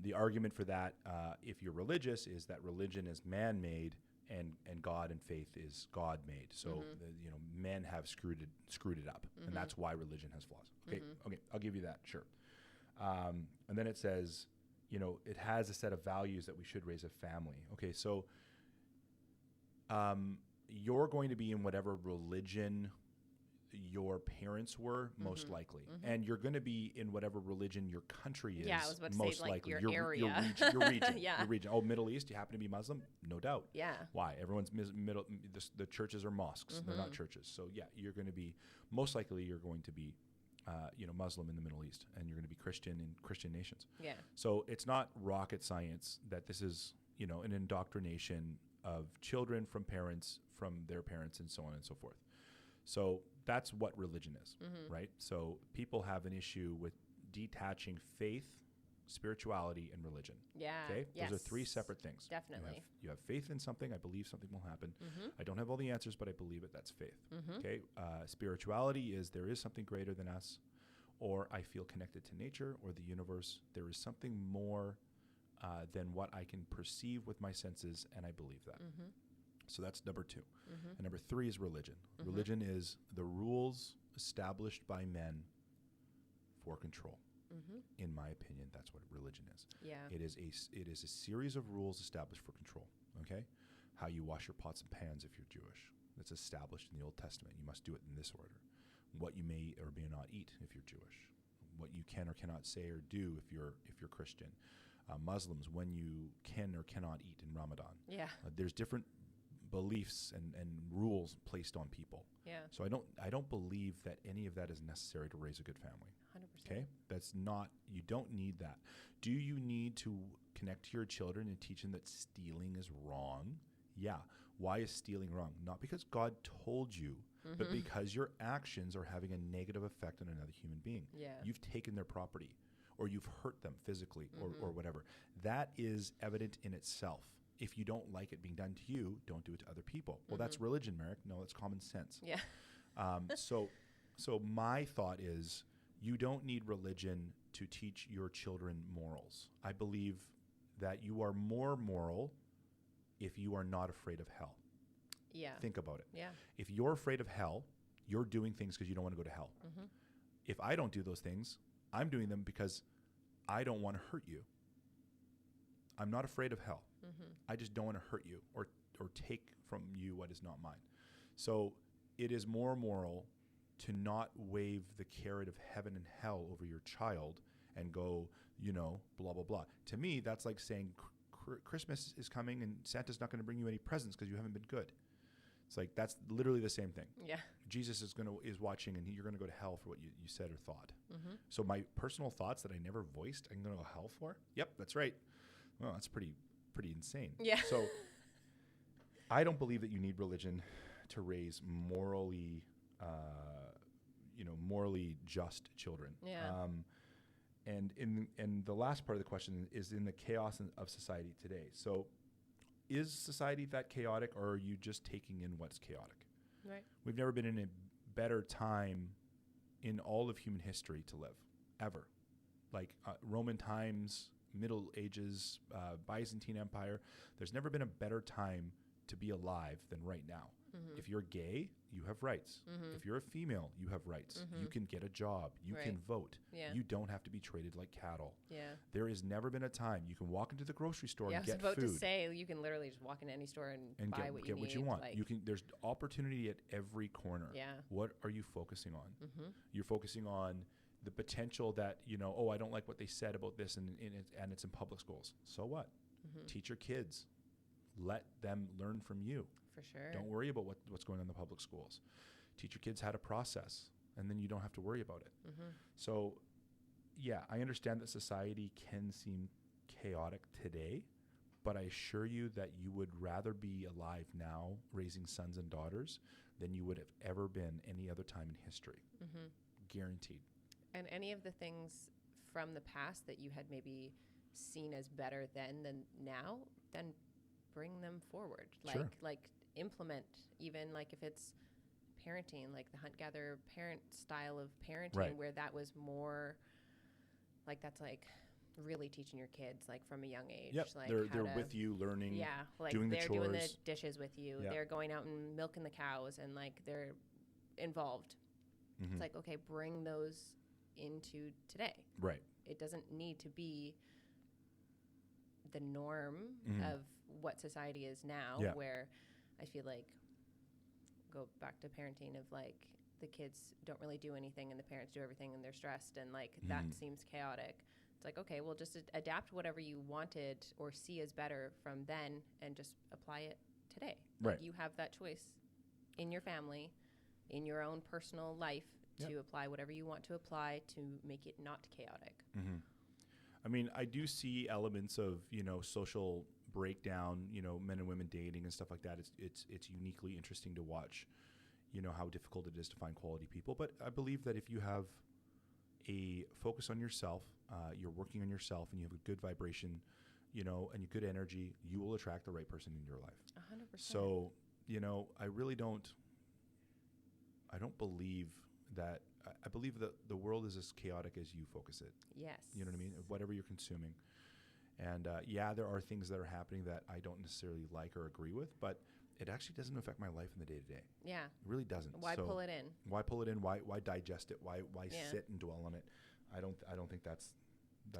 The argument for that, if you're religious, is that religion is man-made and God and faith is God-made. So men have screwed it up, and that's why religion has flaws. Okay, I'll give you that, sure. And then it says, it has a set of values that we should raise a family. Okay, so you're going to be in whatever religion your parents were, most likely. And you're going to be in whatever religion your country is, I was about to most say, like, likely. your area. Your region. Your region. Oh, Middle East, you happen to be Muslim? No doubt. Yeah. Why? Everyone's the churches are mosques. They're not churches. So, yeah, you're going to be, most likely you're going to be, Muslim in the Middle East, and you're going to be Christian in Christian nations. Yeah. So it's not rocket science that this is, an indoctrination of children from parents, from their parents, and so on and so forth. So that's what religion is, right? So people have an issue with detaching faith, spirituality, and religion. Yeah. Okay? Yes. Those are three separate things. Definitely. You have faith in something. I believe something will happen. I don't have all the answers, but I believe it. That's faith. Okay? Spirituality is there is something greater than us, or I feel connected to nature or the universe. There is something more than what I can perceive with my senses, and I believe that. So that's number two. And number three is religion. Religion is the rules established by men for control. In my opinion, that's what religion is. Yeah. It is a series of rules established for control. Okay? How you wash your pots and pans if you're Jewish. That's established in the Old Testament. You must do it in this order. What you may or may not eat if you're Jewish. What you can or cannot say or do if you're Christian. Muslims, when you can or cannot eat in Ramadan. Yeah. There's different beliefs and rules placed on people. Yeah. So I don't believe that any of that is necessary to raise a good family. 100%. Okay? That's not, you don't need that. Do you need to connect to your children and teach them that stealing is wrong? Yeah. Why is stealing wrong? Not because God told you, but because your actions are having a negative effect on another human being. Yeah. You've taken their property, or you've hurt them physically, or whatever. That is evident in itself. If you don't like it being done to you, don't do it to other people. Well, that's religion, Merrick. No, it's common sense. Yeah. So my thought is you don't need religion to teach your children morals. I believe that you are more moral if you are not afraid of hell. Yeah. Think about it. Yeah. If you're afraid of hell, you're doing things because you don't want to go to hell. If I don't do those things, I'm doing them because I don't want to hurt you. I'm not afraid of hell. I just don't want to hurt you or take from you what is not mine. So it is more moral to not wave the carrot of heaven and hell over your child and go, blah, blah, blah. To me, that's like saying Christmas is coming and Santa's not going to bring you any presents because you haven't been good. It's like, that's literally the same thing. Yeah. Jesus is watching, and you're going to go to hell for what you said or thought. Mm-hmm. So my personal thoughts that I never voiced, I'm going to go to hell for? Yep, that's right. Well, that's pretty insane. Yeah. So I don't believe that you need religion to raise morally just children. Yeah. And in the last part of the question is in the chaos of society today. So is society that chaotic, or are you just taking in what's chaotic? Right. We've never been in a better time in all of human history to live, ever. Like Roman times, Middle Ages, Byzantine Empire. There's never been a better time to be alive than right now. Mm-hmm. If you're gay, you have rights. Mm-hmm. If you're a female, you have rights. Mm-hmm. You can get a job. You can vote. Yeah. You don't have to be treated like cattle. Yeah. There has never been a time you can walk into the grocery store and get food. I was about to say, you can literally just walk into any store and buy what you need. Get what you want. Like, there's opportunity at every corner. Yeah. What are you focusing on? Mm-hmm. You're focusing on the potential that, I don't like what they said about this and it's in public schools. So what? Mm-hmm. Teach your kids. Let them learn from you. For sure. Don't worry about what's going on in the public schools. Teach your kids how to process, and then you don't have to worry about it. Mm-hmm. So, yeah, I understand that society can seem chaotic today, but I assure you that you would rather be alive now raising sons and daughters than you would have ever been any other time in history. Mm-hmm. Guaranteed. And any of the things from the past that you had maybe seen as better then than now, then bring them forward. Sure. Like implement, even like if it's parenting, like the hunt-gatherer parent style of parenting, right, where that was more like, that's like really teaching your kids like from a young age. Yep. Like they're with you learning, like doing the chores. They're doing the dishes with you. Yep. They're going out and milking the cows and like they're involved. Mm-hmm. It's like, okay, bring those into today. Right. It doesn't need to be the norm of what society is now, where I feel like, go back to parenting, of like the kids don't really do anything and the parents do everything and they're stressed and like that seems chaotic. It's like, okay, well, just adapt whatever you wanted or see as better from then and just apply it today. Right. Like you have that choice in your family, in your own personal life, to apply whatever you want to apply to make it not chaotic. Mm-hmm. I mean, I do see elements of, social breakdown, men and women dating and stuff like that. It's uniquely interesting to watch, how difficult it is to find quality people. But I believe that if you have a focus on yourself, you're working on yourself, and you have a good vibration, and a good energy, you will attract the right person in your life. 100%. So, I really don't believe that. I believe that the world is as chaotic as you focus it. Yes. You know what I mean? Whatever you're consuming. And there are things that are happening that I don't necessarily like or agree with, but it actually doesn't affect my life in the day-to-day. Yeah. It really doesn't. Why pull it in? Why pull it in? Why digest it? Why sit and dwell on it? I don't think that's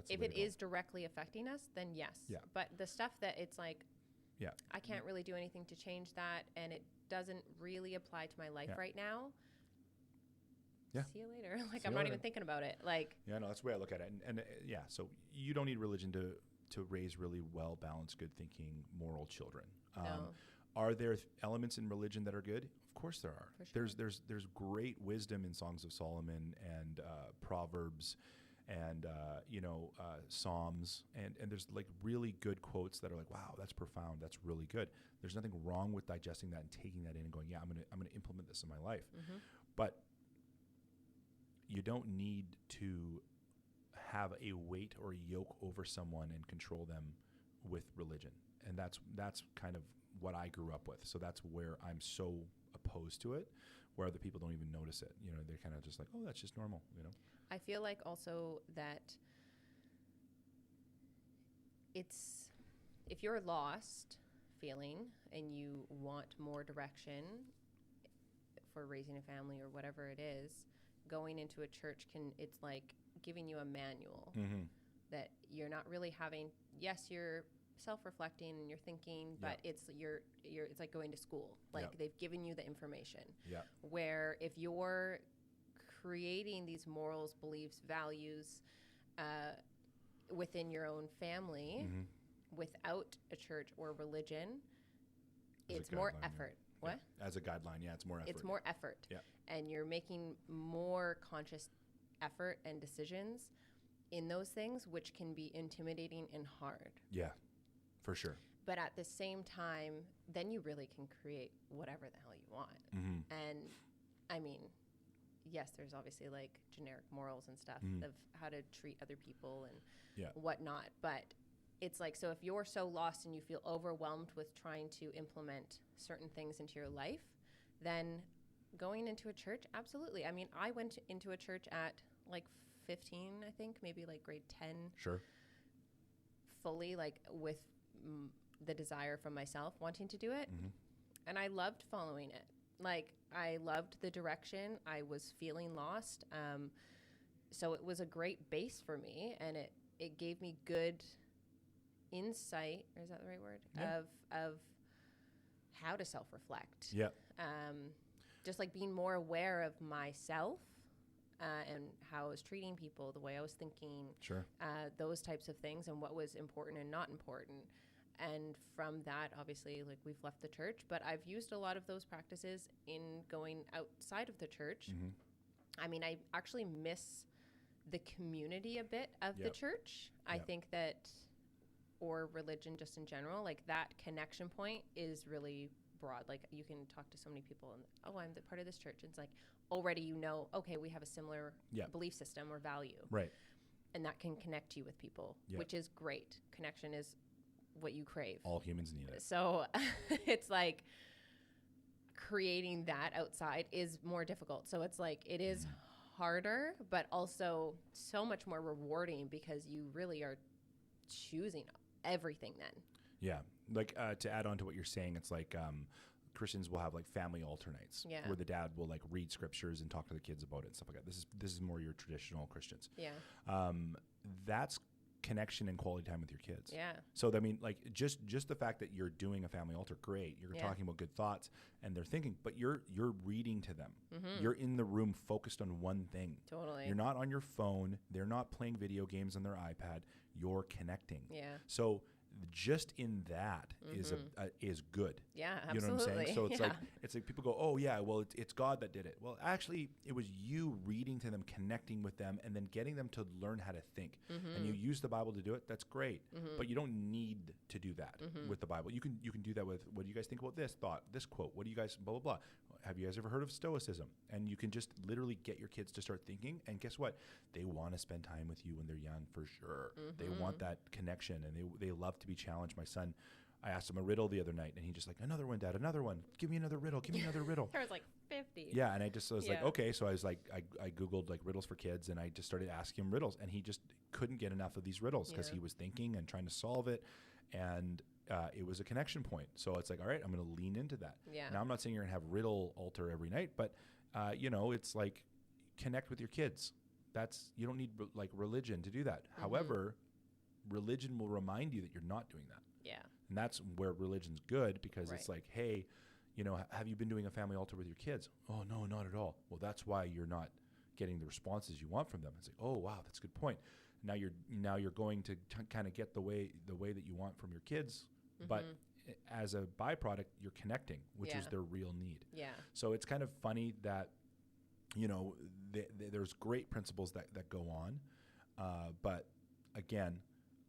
if it is directly affecting us, then yes. Yeah. But the stuff that it's like, I can't really do anything to change that, and it doesn't really apply to my life right now. Yeah. See you later. Like, I'm not even thinking about it. Like. Yeah, no, that's the way I look at it. And so you don't need religion to raise really well-balanced, good-thinking, moral children. No. Are there elements in religion that are good? Of course there are. For sure. There's great wisdom in Songs of Solomon and Proverbs and Psalms, and there's like really good quotes that are like, wow, that's profound. That's really good. There's nothing wrong with digesting that and taking that in and going, yeah, I'm gonna implement this in my life. Mm-hmm. But you don't need to have a weight or yoke over someone and control them with religion. And that's kind of what I grew up with. So that's where I'm so opposed to it, where other people don't even notice it. They're kind of just like, oh, that's just normal, I feel like also that it's, if you're lost feeling and you want more direction for raising a family or whatever it is, going into a church it's like giving you a manual that you're not really having. Yes, you're self-reflecting and you're thinking, but it's it's like going to school. Like they've given you the information. Yeah. Where if you're creating these morals, beliefs, values within your own family without a church or religion, it's more effort. Yeah. What? Yeah. As a guideline, it's more effort. It's more effort. Yeah. And you're making more conscious effort and decisions in those things, which can be intimidating and hard. Yeah, for sure. But at the same time, then you really can create whatever the hell you want. And I mean, yes, there's obviously like generic morals and stuff of how to treat other people and whatnot. But it's like, so if you're so lost and you feel overwhelmed with trying to implement certain things into your life, then going into a church, absolutely. I mean, I went into a church at like 15, I think, maybe like grade 10. Sure. Fully, like with the desire from myself wanting to do it. And I loved following it. Like, I loved the direction. I was feeling lost. So it was a great base for me, and it gave me good insight, or is that the right word? Yeah. Of how to self-reflect. Yeah. Just like being more aware of myself and how I was treating people, the way I was thinking, sure, those types of things, and what was important and not important. And from that, obviously, like, we've left the church, but I've used a lot of those practices in going outside of the church. I mean, I actually miss the community a bit of the church. I think that, or religion just in general, like that connection point is really broad. Like, you can talk to so many people and, oh, I'm the part of this church. It's like, already, you know, okay, we have a similar belief system or value. Right. And that can connect you with people, which is great. Connection is what you crave. All humans need it. So it's like creating that outside is more difficult. So it's like, it is harder, but also so much more rewarding because you really are choosing everything then. Yeah. Like to add on to what you're saying, it's like Christians will have like family altar nights where the dad will like read scriptures and talk to the kids about it and stuff like that. This is more your traditional Christians. Yeah. That's connection and quality time with your kids. Yeah. So I mean, like just the fact that you're doing a family altar, great. You're talking about good thoughts and they're thinking, but you're reading to them. You're in the room focused on one thing. Totally. You're not on your phone. They're not playing video games on their iPad. You're connecting. Yeah. So just in that is good. Yeah, absolutely. You know what I'm saying? So it's like people go, oh yeah, well it's God that did it. Well, actually, it was you reading to them, connecting with them, and then getting them to learn how to think. And you use the Bible to do it. That's great, but you don't need to do that with the Bible. You can do that with, what do you guys think about this thought, this quote? What do you guys blah blah blah? Have you guys ever heard of Stoicism? And you can just literally get your kids to start thinking. And guess what? They want to spend time with you when they're young, for sure. They want that connection, and they love to be challenged. My son, I asked him a riddle the other night, and he just like, another one, Dad, another one. Give me another riddle. Give me another riddle. There was like 50. Yeah, and I was like, okay. So I was like, I Googled like riddles for kids, and I just started asking him riddles, and he just couldn't get enough of these riddles because he was thinking and trying to solve it. And it was a connection point. So it's like, all right, I'm going to lean into that. Yeah. Now, I'm not saying you're going to have riddle altar every night, but, it's like connect with your kids. You don't need like religion to do that. However, religion will remind you that you're not doing that. Yeah. And that's where religion's good, because it's like, hey, have you been doing a family altar with your kids? Oh, no, not at all. Well, that's why you're not getting the responses you want from them. It's like, oh, wow, that's a good point. Now you're going to kind of get the way that you want from your kids, but as a byproduct, you're connecting, which is their real need. Yeah. So it's kind of funny that, there's great principles that go on, but again,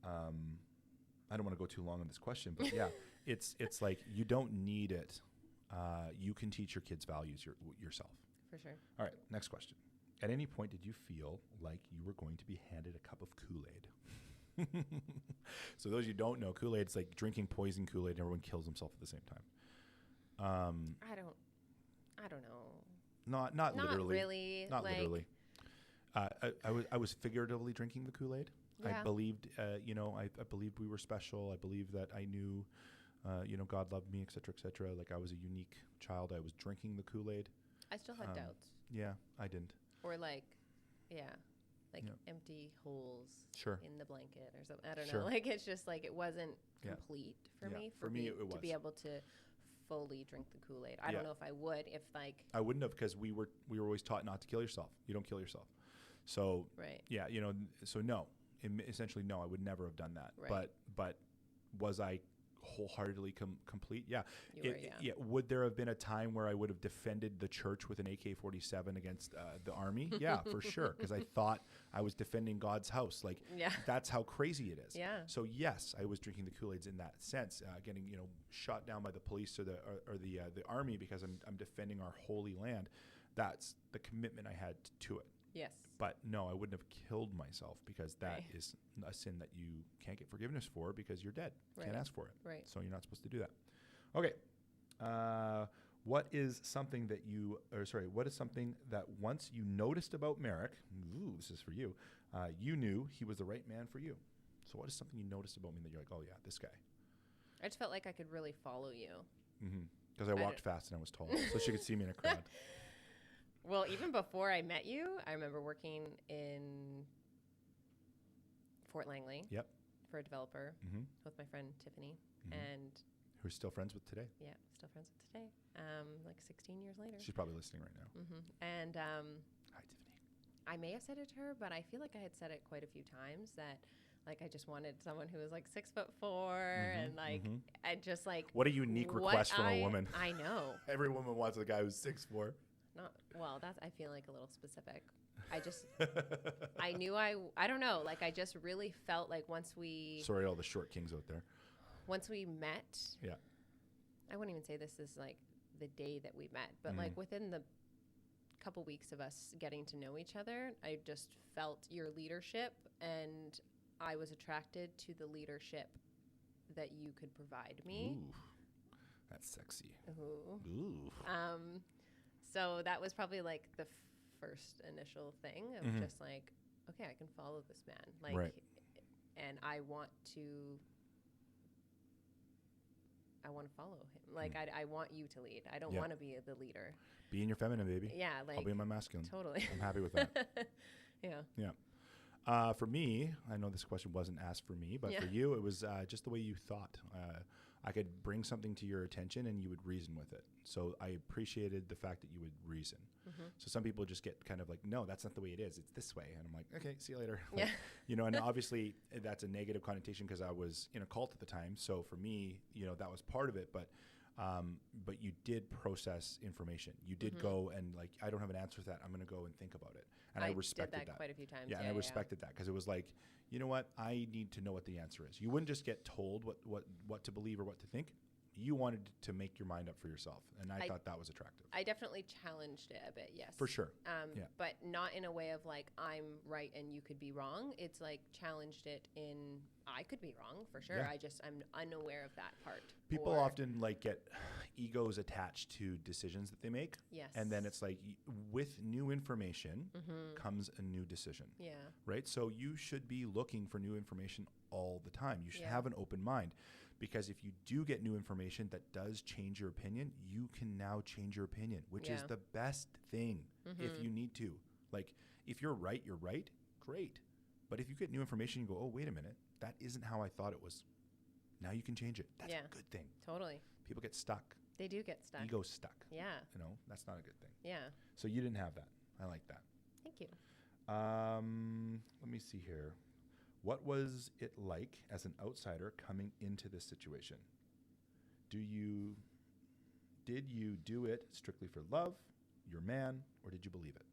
I don't want to go too long on this question, but yeah, it's like you don't need it. You can teach your kids values yourself. For sure. All right, next question. At any point, did you feel like you were going to be handed a cup of Kool-Aid? So those you don't know, Kool-Aid is like drinking poison Kool-Aid and everyone kills himself at the same time. I don't know. Not literally. Really. Not literally. I was figuratively drinking the Kool-Aid. Yeah. I believed, I believed we were special. I believed that I knew, God loved me, et cetera, like I was a unique child. I was drinking the Kool-Aid. I still had doubts. Yeah, I didn't. Or empty holes in the blanket or something. I don't know. Like, it's just like, it wasn't complete for me. For me, it was. To be able to fully drink the Kool-Aid. I don't know if I would, if like I wouldn't have, because we were always taught not to kill yourself. You don't kill yourself. So yeah, you know, so no, essentially no, I would never have done that. But was I wholeheartedly complete? Yeah. Yeah. Would there have been a time where I would have defended the church with an AK-47 against the army? Yeah, for sure. Because I thought I was defending God's house. Like, that's how crazy it is. Yeah. So yes, I was drinking the Kool-Aids in that sense, getting, you know, shot down by the police or the army because I'm defending our holy land. That's the commitment I had to it. Yes. But no, I wouldn't have killed myself, because that is a sin that you can't get forgiveness for because you're dead. Can't ask for it. Right. So you're not supposed to do that. Okay. What is something that once you noticed about Merrick, this is for you, you knew he was the right man for you? So what is something you noticed about me that you're like, oh yeah, this guy? I just felt like I could really follow you. Because I walked fast and I was tall, so she could see me in a crowd. Well, even before I met you, I remember working in Fort Langley for a developer with my friend Tiffany, and who's still friends with today. Yeah, still friends with today. Like 16 years later. She's probably listening right now. And hi, Tiffany. I may have said it to her, but I feel like I had said it quite a few times that like I just wanted someone who was like 6'4" and like I just like. What a unique request from a woman. I know. Every woman wants a guy who's 6'4". That's I feel like a little specific. I just I knew I don't know, like I just really felt like once we Sorry all the short kings out there. Once we met. Yeah. I wouldn't even say this is like the day that we met, but like within the couple weeks of us getting to know each other, I just felt your leadership, and I was attracted to the leadership that you could provide me. Ooh. That's sexy. Ooh. So that was probably like the first initial thing of just like, okay, I can follow this man. Like, and I want to follow him. Like, I want you to lead. I don't want to be the leader. Be in your feminine, baby. Yeah. Like, I'll be in my masculine. Totally. I'm happy with that. Yeah. For me, I know this question wasn't asked for me, but for you, it was just the way you thought. I could bring something to your attention and you would reason with it. So I appreciated the fact that you would reason. So some people just get kind of like, no, that's not the way it is. It's this way. And I'm like, okay, see you later. Like, you know, and obviously that's a negative connotation because I was in a cult at the time. So for me, you know, that was part of it. But you did process information. You did go and like, I don't have an answer to that. I'm going to go and think about it. And I respected did that quite a few times. Yeah, and I respected that because it was like, you know what? I need to know what the answer is. You wouldn't just get told what to believe or what to think. You wanted to make your mind up for yourself, and I thought that was attractive. I definitely challenged it a bit, yes. For sure. But not in a way of like, I'm right and you could be wrong. It's like challenged it in, I could be wrong, for sure. Yeah. I'm unaware of that part. People often like get egos attached to decisions that they make. Yes. And then it's like, with new information comes a new decision. Yeah. Right? So you should be looking for new information all the time. You should have an open mind. Because if you do get new information that does change your opinion, you can now change your opinion, which is the best thing if you need to. Like, if you're right, great. But if you get new information, you go, oh, wait a minute, that isn't how I thought it was. Now you can change it. That's a good thing. Totally. People get stuck. They do get stuck. Ego stuck. Yeah. You know, that's not a good thing. Yeah. So you didn't have that. I like that. Thank you. Let me see here. What was it like as an outsider coming into this situation? Did you do it strictly for love, your man, or did you believe it?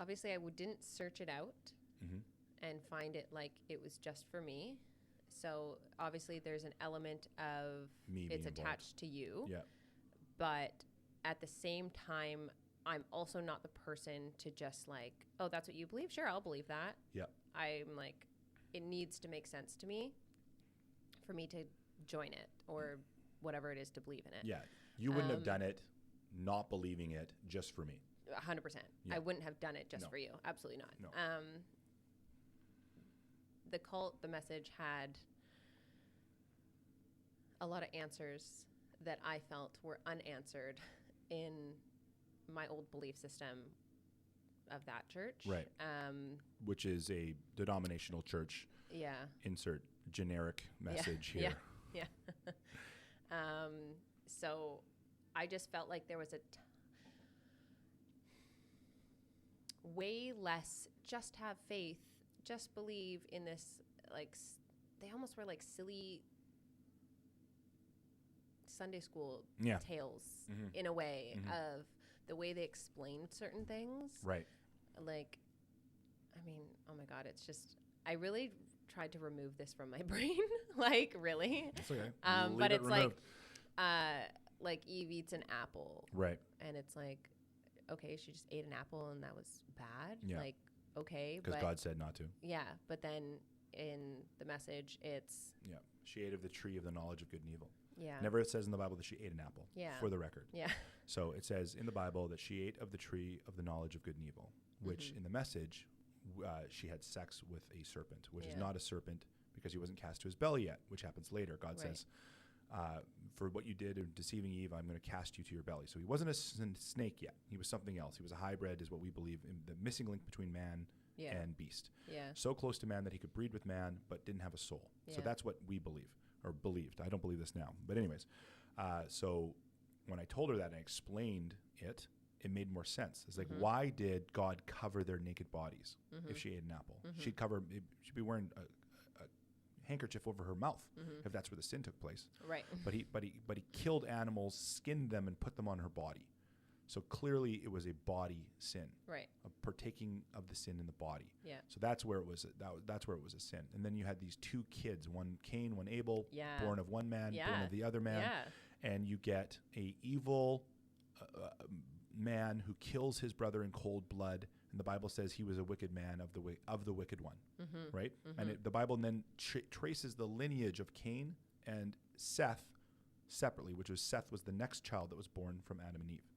Obviously, I didn't search it out and find it like it was just for me. So obviously, there's an element of it's attached to you. Yeah. But at the same time, I'm also not the person to just like, oh, that's what you believe? Sure, I'll believe that. Yeah. I'm like, it needs to make sense to me for me to join it or whatever it is to believe in it. Yeah. You wouldn't have done it not believing it just for me. 100%. Yeah. I wouldn't have done it just for you. Absolutely not. No. The cult, the message had a lot of answers that I felt were unanswered in my old belief system of that church. Right. Which is a denominational church. Yeah. Insert generic message here. Yeah. So I just felt like there was way less just have faith, just believe in this, like, they almost were like silly Sunday school tales in a way of the way they explained certain things. Right. Like, I mean, oh my God, it's just, I really tried to remove this from my brain. Like, really. It's okay. But it's like Eve eats an apple. Right. And it's like, okay, she just ate an apple and that was bad. Yeah. Like, okay. Because God said not to. Yeah. But then in the message, it's. Yeah. She ate of the tree of the knowledge of good and evil. Yeah. Never says in the Bible that she ate an apple. Yeah. For the record. Yeah. So it says in the Bible that she ate of the tree of the knowledge of good and evil, which in the message, she had sex with a serpent, which is not a serpent because he wasn't cast to his belly yet, which happens later. God says, for what you did in deceiving Eve, I'm going to cast you to your belly. So he wasn't a snake yet. He was something else. He was a hybrid, is what we believe, in the missing link between man and beast. Yeah. So close to man that he could breed with man, but didn't have a soul. Yeah. So that's what we believe, or believed. I don't believe this now. But anyways, so when I told her that and I explained it, it made more sense. It's like, why did God cover their naked bodies if she ate an apple? She'd be wearing a handkerchief over her mouth if that's where the sin took place. Right. But he killed animals, skinned them, and put them on her body. So clearly it was a body sin. Right. A partaking of the sin in the body. Yeah. So that's where it was. That's where it was a sin. And then you had these two kids, one Cain, one Abel, born of one man, born of the other man. Yeah. And you get a evil man who kills his brother in cold blood, and the Bible says he was a wicked man of the wicked one, right? And the Bible then traces the lineage of Cain and Seth separately, which was Seth was the next child that was born from Adam and Eve,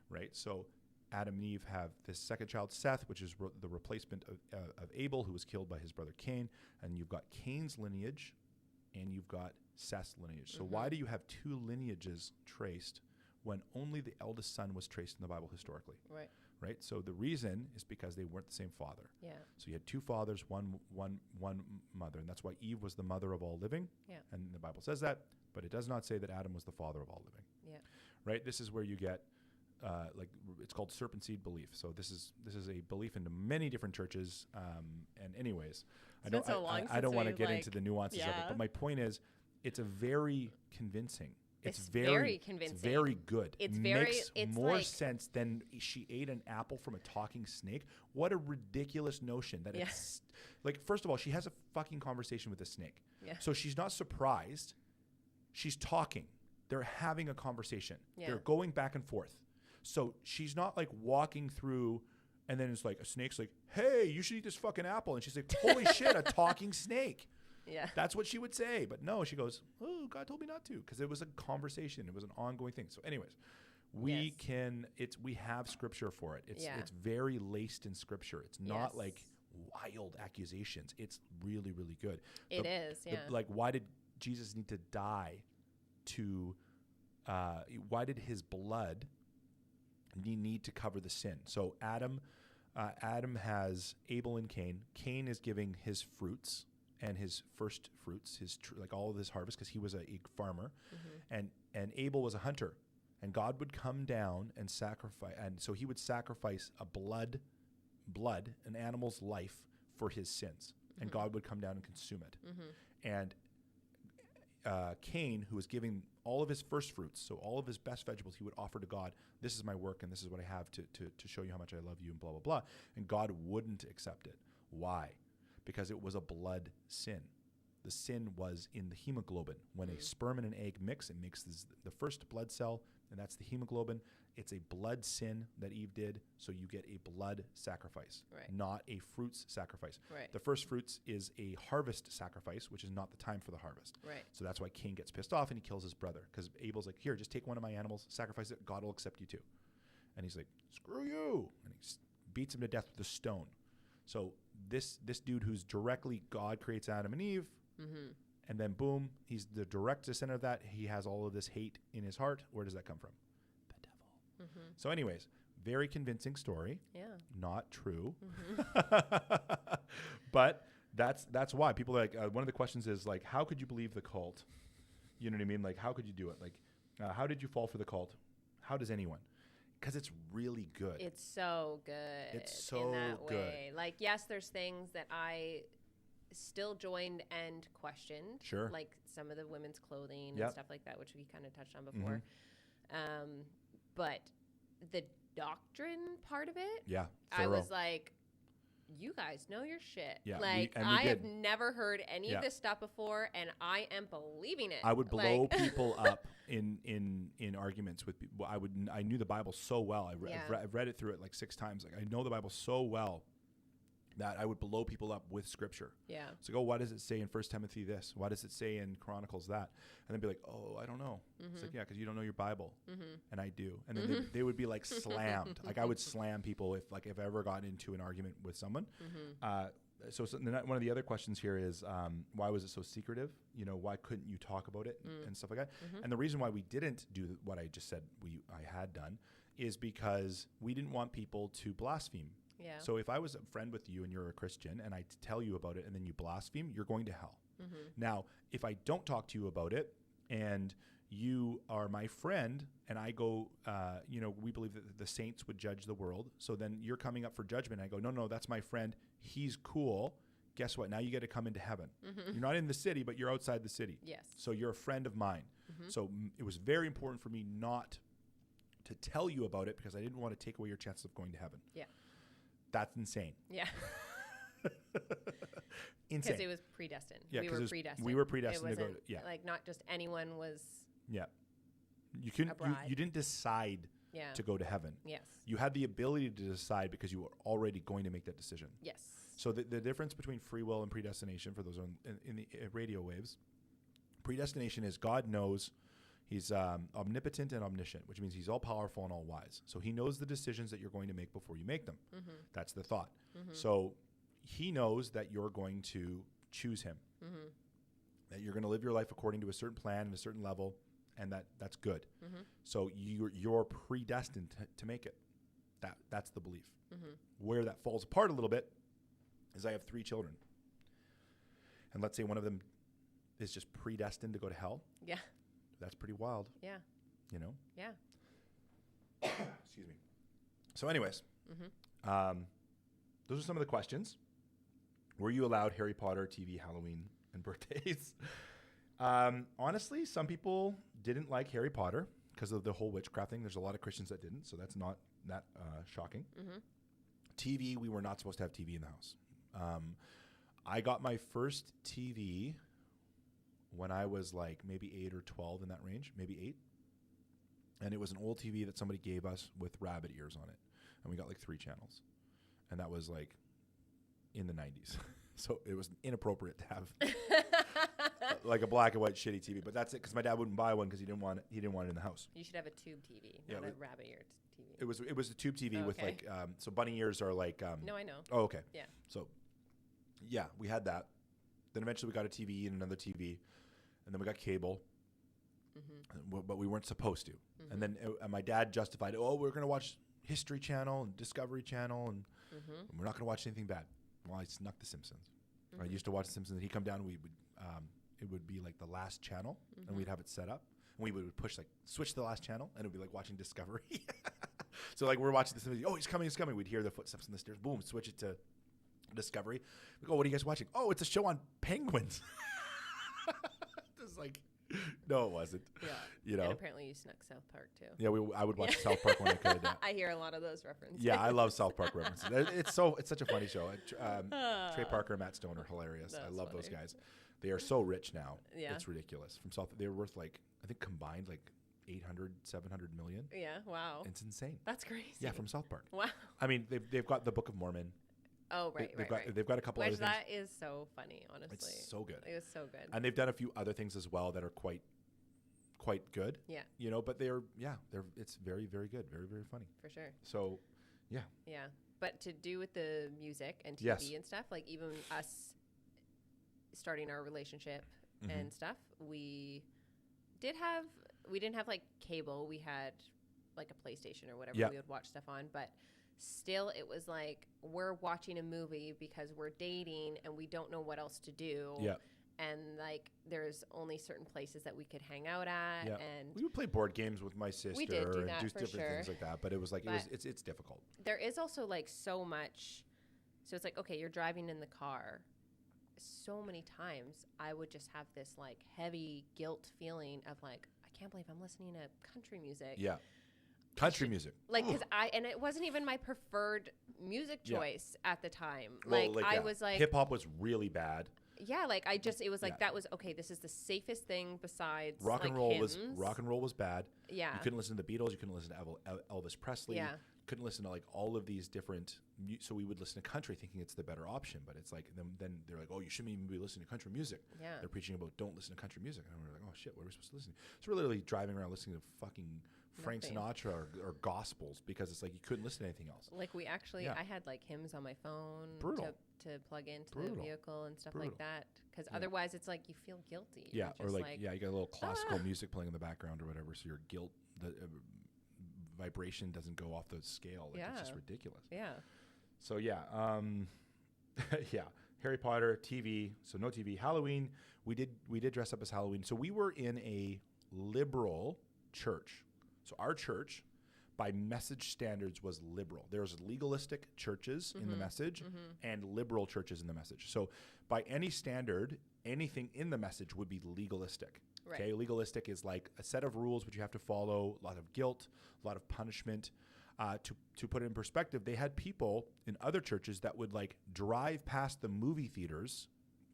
right? So Adam and Eve have this second child, Seth, which is the replacement of Abel, who was killed by his brother Cain, and you've got Cain's lineage, and you've got Seth's lineage. So why do you have two lineages traced when only the eldest son was traced in the Bible historically? Right. So the reason is because they weren't the same father. Yeah. So you had two fathers, one mother, and that's why Eve was the mother of all living. Yeah. And the Bible says that, but it does not say that Adam was the father of all living. Yeah. Right. This is where you get it's called serpent seed belief. So this is a belief into many different churches. And anyways, I don't want to get into the nuances of it, but my point is, it's a very convincing. It's very convincing. It's very good. It makes more sense than she ate an apple from a talking snake. What a ridiculous notion that it's like, first of all, she has a fucking conversation with a snake. Yeah. So she's not surprised. She's talking. They're having a conversation. Yeah. They're going back and forth. So she's not like walking through and then it's like a snake's like, hey, you should eat this fucking apple. And she's like, holy shit, a talking snake. Yeah. That's what she would say. But no, she goes, oh, God told me not to, because it was a conversation. It was an ongoing thing. So anyways, we have scripture for it. It's very laced in scripture. It's not like wild accusations. It's really, really good. It is. Like, why did Jesus need to die why did his blood need to cover the sin? So Adam has Abel and Cain. Cain is giving his fruits and his first fruits, like all of his harvest, because he was a farmer, and Abel was a hunter, and God would come down and sacrifice, and so he would sacrifice a blood, an animal's life for his sins, and God would come down and consume it, and Cain, who was giving all of his first fruits, so all of his best vegetables, he would offer to God. This is my work, and this is what I have to show you how much I love you, and blah blah blah, and God wouldn't accept it. Why? Because it was a blood sin. The sin was in the hemoglobin. When a sperm and an egg mix, it makes the first blood cell, and that's the hemoglobin. It's a blood sin that Eve did, so you get a blood sacrifice, not a fruits sacrifice. Right. The first fruits is a harvest sacrifice, which is not the time for the harvest. Right. So that's why Cain gets pissed off and he kills his brother, because Abel's like, here, just take one of my animals, sacrifice it, God will accept you too. And he's like, screw you. And he beats him to death with a stone. So this dude who's directly, God creates Adam and Eve, and then boom, he's the direct descendant of that. He has all of this hate in his heart. Where does that come from? The devil. So anyways, very convincing story. Yeah. Not true. But that's why people are like, one of the questions is like, how could you believe the cult You know what I mean? Like, how could you do it? Like, how did you fall for the cult? How does anyone? Because it's really good. It's so good. It's so in that good. Way. Like, yes, there's things that I still joined and questioned. Sure. Like some of the women's clothing and stuff like that, which we kind of touched on before. But the doctrine part of it, I was like, you guys know your shit. Yeah, like, I have never heard any of this stuff before, and I am believing it. I would blow people up in arguments with people. I knew the Bible so well. I've read it through it like 6 times. Like, I know the Bible so well that I would blow people up with scripture. Yeah. So go, why does it say in 1 Timothy this? Why does it say in Chronicles that? And they'd be like, oh, I don't know. It's like, yeah, because you don't know your Bible. And I do. And then they would be like slammed. Like, I would slam people if I ever got into an argument with someone. So one of the other questions here is, why was it so secretive? You know, why couldn't you talk about it and stuff like that? And the reason why we didn't do what I just said I had done is because we didn't want people to blaspheme. Yeah. So if I was a friend with you and you're a Christian and I tell you about it and then you blaspheme, you're going to hell. Now, if I don't talk to you about it and you are my friend and I go, we believe that the saints would judge the world. So then you're coming up for judgment. I go, no, that's my friend. He's cool. Guess what? Now you get to come into heaven. You're not in the city, but you're outside the city. Yes. So you're a friend of mine. So it was very important for me not to tell you about it because I didn't want to take away your chances of going to heaven. Yeah. That's insane. Yeah. Insane. Because it was predestined. Yeah, we were predestined. We were predestined to go to, like, not just anyone was you didn't decide to go to heaven. Yes. You had the ability to decide because you were already going to make that decision. Yes. So the difference between free will and predestination, for those in the radio waves, predestination is God knows. He's omnipotent and omniscient, which means he's all powerful and all wise. So he knows the decisions that you're going to make before you make them. That's the thought. So he knows that you're going to choose him, that you're going to live your life according to a certain plan and a certain level, and that's good. So you're predestined to make it. That's the belief. Where that falls apart a little bit is I have 3 children. And let's say one of them is just predestined to go to hell. Yeah. That's pretty wild. Yeah. You know? Yeah. Excuse me. So anyways, those are some of the questions. Were you allowed Harry Potter, TV, Halloween, and birthdays? Honestly, some people didn't like Harry Potter because of the whole witchcraft thing. There's a lot of Christians that didn't, so that's not that shocking. TV, we were not supposed to have TV in the house. I got my first TV when I was like maybe 8 or 12, in that range, maybe 8. And it was an old TV that somebody gave us with rabbit ears on it. And we got like 3 channels. And that was like in the 90s. So it was inappropriate to have like a black and white shitty TV. But that's it, because my dad wouldn't buy one because he didn't want it in the house. You should have a tube TV, not a rabbit eared TV. It was a tube TV with like, so bunny ears are like. No, I know. Oh, okay. Yeah. So yeah, we had that. Then eventually we got a TV and another TV. And then we got cable, but we weren't supposed to. And then my dad justified, we're going to watch History Channel and Discovery Channel, and we're not going to watch anything bad. Well, I snuck The Simpsons. I used to watch The Simpsons, and he'd come down, and it would be like the last channel, and we'd have it set up. And we would push, switch to the last channel, and it would be like watching Discovery. So, we're watching The Simpsons. Oh, he's coming. We'd hear the footsteps on the stairs. Boom, switch it to Discovery. We go, what are you guys watching? Oh, it's a show on penguins. No, it wasn't. Yeah. You know. And apparently you snuck South Park too. Yeah, I would watch South Park when I could. I hear a lot of those references. Yeah, I love South Park references. It's such a funny show. Trey Parker and Matt Stone are hilarious. I love those guys. They are so rich now. Yeah. It's ridiculous. They're worth I think combined 800, 700 million. Yeah, wow. It's insane. That's crazy. Yeah, from South Park. Wow. I mean, they've got the Book of Mormon. Oh, right, They've got a couple other things. That is so funny, honestly. It's so good. It was so good. And they've done a few other things as well that are quite good. Yeah. You know, but it's very, very good. Very, very funny. For sure. So, yeah. Yeah. But to do with the music and TV and stuff, even us starting our relationship and stuff, we didn't have cable. We had a PlayStation or whatever we would watch stuff on, but still it was we're watching a movie because we're dating and we don't know what else to do. Yeah. and like there's only certain places that we could hang out at. Yeah. And we would play board games with my sister. We did do that and do for different sure. things like that. But it was like it's difficult. There is also like so much. So it's like, okay, you're driving in the car. So many times I would just have this like heavy guilt feeling of like, I can't believe I'm listening to country music. Yeah. Country music. Like, because and it wasn't even my preferred music choice at the time. Well, I was like. Hip hop was really bad. Yeah, like it was like that was okay. This is the safest thing besides rock and roll. Hymns. Rock and roll was bad. Yeah, you couldn't listen to the Beatles. You couldn't listen to Elvis Presley. Yeah, couldn't listen to like all of these different. So we would listen to country, thinking it's the better option. But it's like then they're like, oh, you shouldn't even be listening to country music. Yeah, they're preaching about don't listen to country music, and we're like, oh shit, what are we supposed to listen to? So we're literally driving around listening to fucking Frank Sinatra or gospels because it's like you couldn't listen to anything else. Like we actually, I had like hymns on my phone to plug into the vehicle and stuff like that. Because otherwise it's like you feel guilty. Yeah, or like you got a little classical music playing in the background or whatever, so your guilt, the vibration doesn't go off the scale. Like it's just ridiculous. Yeah. So yeah, Harry Potter, TV. So no TV. Halloween, we did dress up as Halloween. So we were in a liberal church. So our church, by message standards, was liberal. There's legalistic churches in the message and liberal churches in the message. So by any standard, anything in the message would be legalistic. Right. Okay, legalistic is like a set of rules which you have to follow, a lot of guilt, a lot of punishment. To put it in perspective, they had people in other churches that would like drive past the movie theaters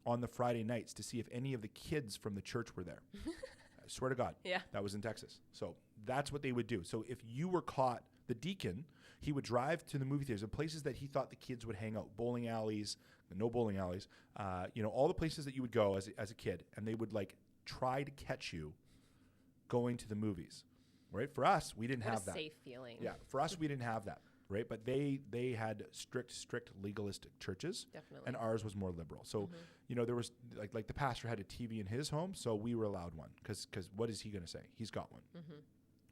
on the Friday nights to see if any of the kids from the church were there. I swear to God. Yeah. That was in Texas. So that's what they would do. So if you were caught, the deacon, he would drive to the movie theaters and places that he thought the kids would hang out, bowling alleys, no bowling alleys, all the places that you would go as a kid, and they would like try to catch you going to the movies, right? For us, we didn't have that. Safe feeling. Yeah. For us, we didn't have that. Right, but they had strict legalistic churches. Definitely. And ours was more liberal. So, there was like the pastor had a TV in his home, so we were allowed one because what is he going to say? He's got one.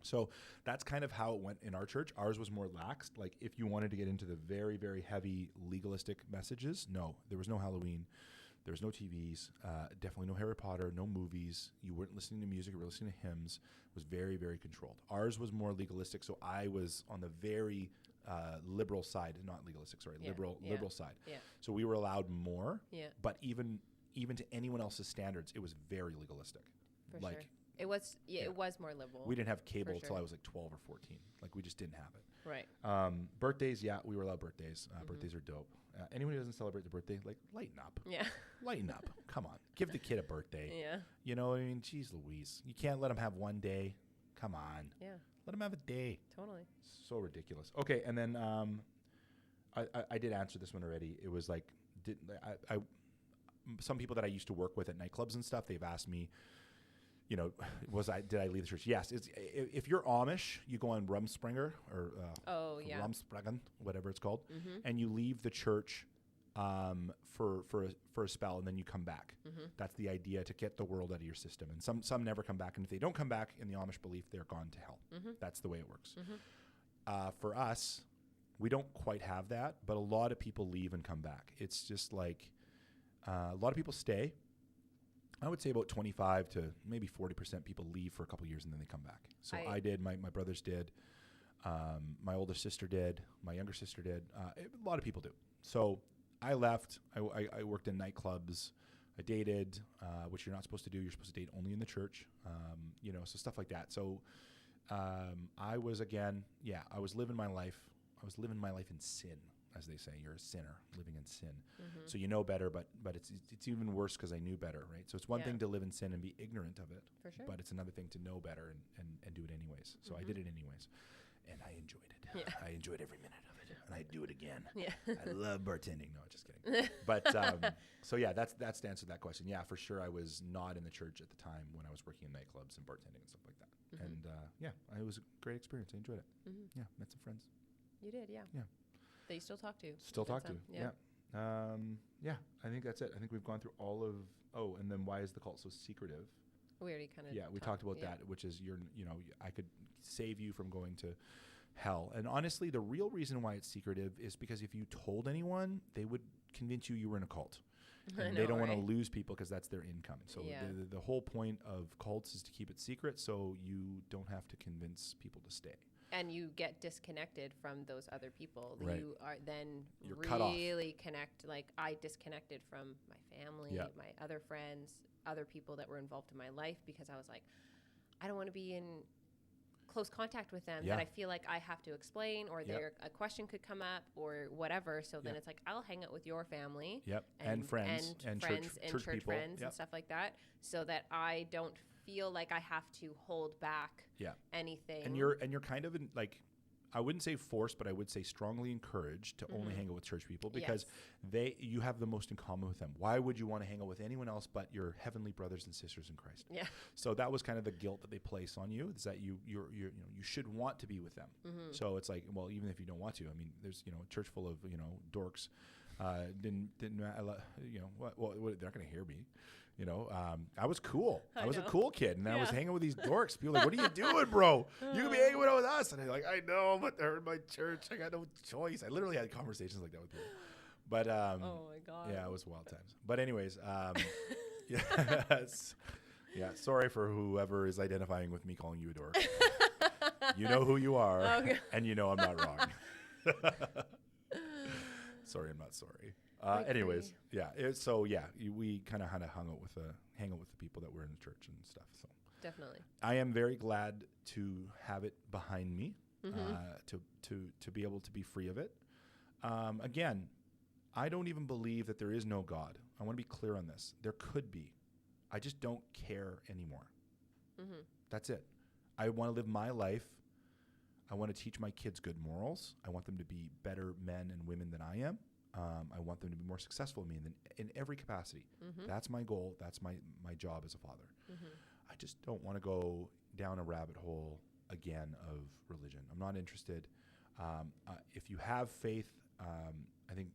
So that's kind of how it went in our church. Ours was more lax. Like if you wanted to get into the very, very heavy legalistic messages, no, there was no Halloween. There was no TVs, definitely no Harry Potter, no movies. You weren't listening to music, you were listening to hymns. It was very, very controlled. Ours was more legalistic, so I was on the very liberal side, not legalistic, sorry, liberal side. Yeah. So we were allowed more, but even to anyone else's standards, it was very legalistic. For sure. It was, it was more liberal. We didn't have cable until I was like 12 or 14. Like we just didn't have it. Right. Birthdays, we were allowed birthdays. Birthdays are dope. Anyone who doesn't celebrate their birthday, like lighten up. Yeah. Lighten up. Come on. Give the kid a birthday. Yeah. You know what I mean? Jeez Louise. You can't let him have one day. Come on. Yeah. Let him have a day. Totally. So ridiculous. Okay, and then I did answer this one already. It was like, some people that I used to work with at nightclubs and stuff, they've asked me, did I leave the church? Yes. If you're Amish, you go on Rumspringa or Rumspringa, whatever it's called, and you leave the church for a spell, and then you come back. That's the idea, to get the world out of your system. And some never come back, and if they don't come back in the Amish belief, they're gone to hell. That's the way it works. For us, we don't quite have that, but a lot of people leave and come back. It's just like a lot of people stay. I would say about 25 to maybe 40% people leave for a couple of years and then they come back. So I did. My brothers did. My older sister did. My younger sister did. A lot of people do. So I left. I worked in nightclubs. I dated, which you're not supposed to do. You're supposed to date only in the church. So stuff like that. So I was I was living my life. I was living my life in sin, as they say. You're a sinner living in sin. So you know better, but it's even worse because I knew better, right? So it's one thing to live in sin and be ignorant of it, for sure, but it's another thing to know better and do it anyways. So I did it anyways, and I enjoyed it. Yeah. I enjoyed every minute of it, and I'd do it again. Yeah. I love bartending. No, just kidding. But so yeah, that's to answer that question. Yeah, for sure, I was not in the church at the time when I was working in nightclubs and bartending and stuff like that. And it was a great experience. I enjoyed it. Yeah, met some friends. You did, yeah. Yeah. That you still talk to. Still talk to, yeah. I think that's it. I think we've gone through all of, and then why is the cult so secretive? We already kind of we talked about that, which is I could save you from going to hell. And honestly, the real reason why it's secretive is because if you told anyone, they would convince you were in a cult. And they don't want to lose people because that's their income. So the whole point of cults is to keep it secret so you don't have to convince people to stay. And you get disconnected from those other people. Right. You are then You're really connect. Like I disconnected from my family, my other friends, other people that were involved in my life because I was like, I don't want to be in close contact with them that I feel like I have to explain or a question could come up or whatever. So then it's like, I'll hang out with your family and friends and church people. Friends and stuff like that so that I don't feel like I have to hold back anything. And you're kind of in, like, I wouldn't say forced, but I would say strongly encouraged to only hang out with church people because you have the most in common with them. Why would you want to hang out with anyone else but your heavenly brothers and sisters in Christ? Yeah. So that was kind of the guilt that they place on you, is that you should want to be with them. So it's like, well, even if you don't want to, I mean, there's a church full of dorks. Didn't well, they're not going to hear me. I was cool. I was a cool kid, and I was hanging with these dorks. People were like, what are you doing, bro? You can be hanging with us. And I'm like, I know, but they're in my church. I got no choice. I literally had conversations like that with people. But oh my God. Yeah, it was wild times. But anyways, sorry for whoever is identifying with me calling you a dork. You know who you are, and you know I'm not wrong. Sorry, I'm not sorry. Anyways, we kind of hung out with the people that were in the church and stuff. So definitely, I am very glad to have it behind me, to be able to be free of it. Again, I don't even believe that there is no God. I want to be clear on this. There could be. I just don't care anymore. That's it. I want to live my life. I want to teach my kids good morals. I want them to be better men and women than I am. I want them to be more successful than me in every capacity. That's my goal. That's my job as a father. I just don't want to go down a rabbit hole again of religion. I'm not interested. If you have faith, I think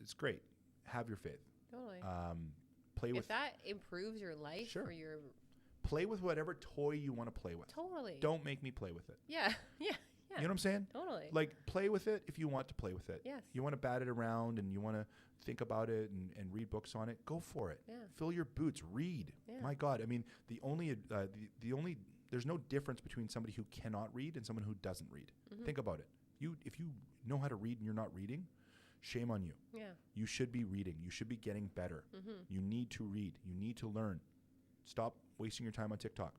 it's great. Have your faith. Totally. Play with. If that improves your life, sure. Or your play with whatever toy you want to play with. Totally. Don't make me play with it. Yeah. You know what I'm saying? Totally. Like, play with it if you want to play with it. Yes. You want to bat it around and you want to think about it and read books on it, go for it. Yeah. Fill your boots, read. Yeah. My God. I mean, the only there's no difference between somebody who cannot read and someone who doesn't read. Think about it. If you know how to read and you're not reading, shame on you. Yeah. You should be reading. You should be getting better. You need to read. You need to learn. Stop wasting your time on TikTok.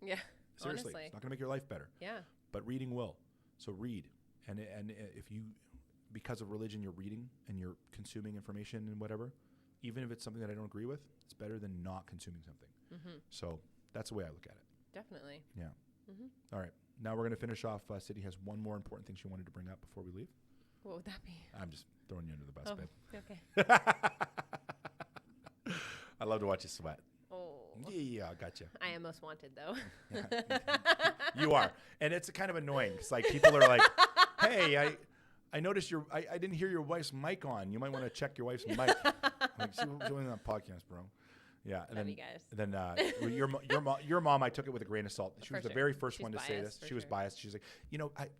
Yeah. Seriously. Honestly. It's not going to make your life better. Yeah. But reading will. So read. And if you, because of religion, you're reading and you're consuming information and whatever, even if it's something that I don't agree with, it's better than not consuming something. So that's the way I look at it. Definitely. Yeah. All right. Now we're going to finish off. Sydney has one more important thing she wanted to bring up before we leave. What would that be? I'm just throwing you under the bus, babe. Okay. I love to watch you sweat. Oh. Yeah, gotcha. I am most wanted, though. You are. And it's kind of annoying. It's like people are like, hey, I noticed I didn't hear your wife's mic on. You might want to check your wife's mic. Like, she was doing that podcast, bro. Yeah. And love you guys. Then your mom, I took it with a grain of salt. She was the very first one to say this. She was biased. She's like,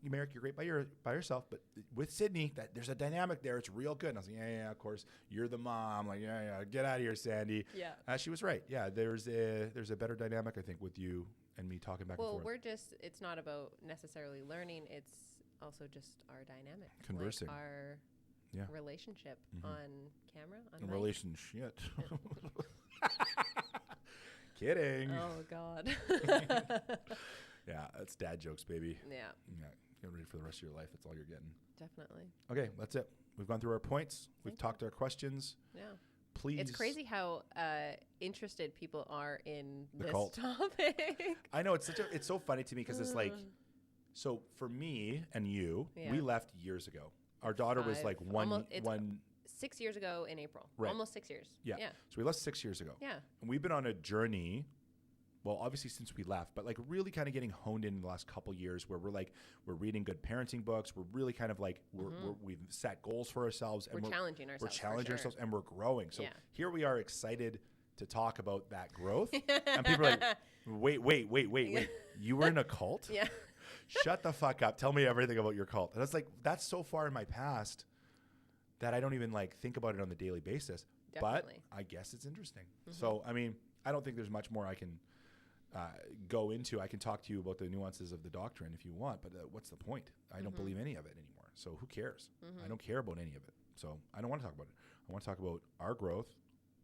Merrick, you're great by yourself, but with Sydney, there's a dynamic there. It's real good. And I was like, yeah, of course. You're the mom. Like, yeah, get out of here, Sandy. Yeah. She was right. Yeah, there's a better dynamic, I think, with you and me talking back and forth. Well, it's not about necessarily learning. It's also just our dynamic. Conversing. Like our relationship on camera. Relationship. Kidding. Oh, God. Yeah, that's dad jokes, baby. Yeah. Get ready for the rest of your life. That's all you're getting. Definitely. Okay, that's it. We've gone through our points. We've talked our questions. Yeah. Please. It's crazy how interested people are in the this cult topic. I know, it's so funny to me because it's like, so for me and you, we left years ago. Our daughter was like one 6 years ago in April. Right. Almost 6 years. Yeah. So we left 6 years ago. Yeah. And we've been on a journey, well, obviously since we left, but like really kind of getting honed in the last couple years where we're reading good parenting books. We're really kind of like, we've set goals for ourselves. And we're challenging ourselves. We're challenging ourselves and we're growing. So here we are excited to talk about that growth. And people are like, wait. You were in a cult? Yeah. Shut the fuck up. Tell me everything about your cult. And it's like, that's so far in my past that I don't even like think about it on the daily basis. Definitely. But I guess it's interesting. So, I mean, I don't think there's much more I can go into. I can talk to you about the nuances of the doctrine if you want, but what's the point? I don't believe any of it anymore. So who cares? I don't care about any of it. So I don't want to talk about it. I want to talk about our growth,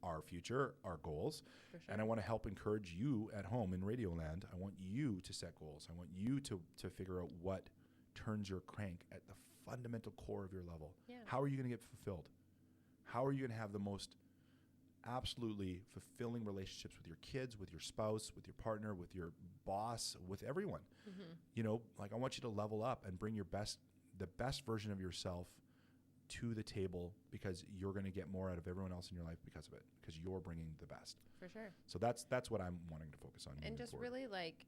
our future, our goals. For sure. And I want to help encourage you at home in Radioland. I want you to set goals. I want you to figure out what turns your crank at the fundamental core of your level. Yeah. How are you going to get fulfilled? How are you going to have the most absolutely fulfilling relationships with your kids, with your spouse, with your partner, with your boss, with everyone? You know, like I want you to level up and bring the best version of yourself to the table, because you're going to get more out of everyone else in your life because of it, because you're bringing the best. For sure. So that's what I'm wanting to focus on. And just forward. Really, like,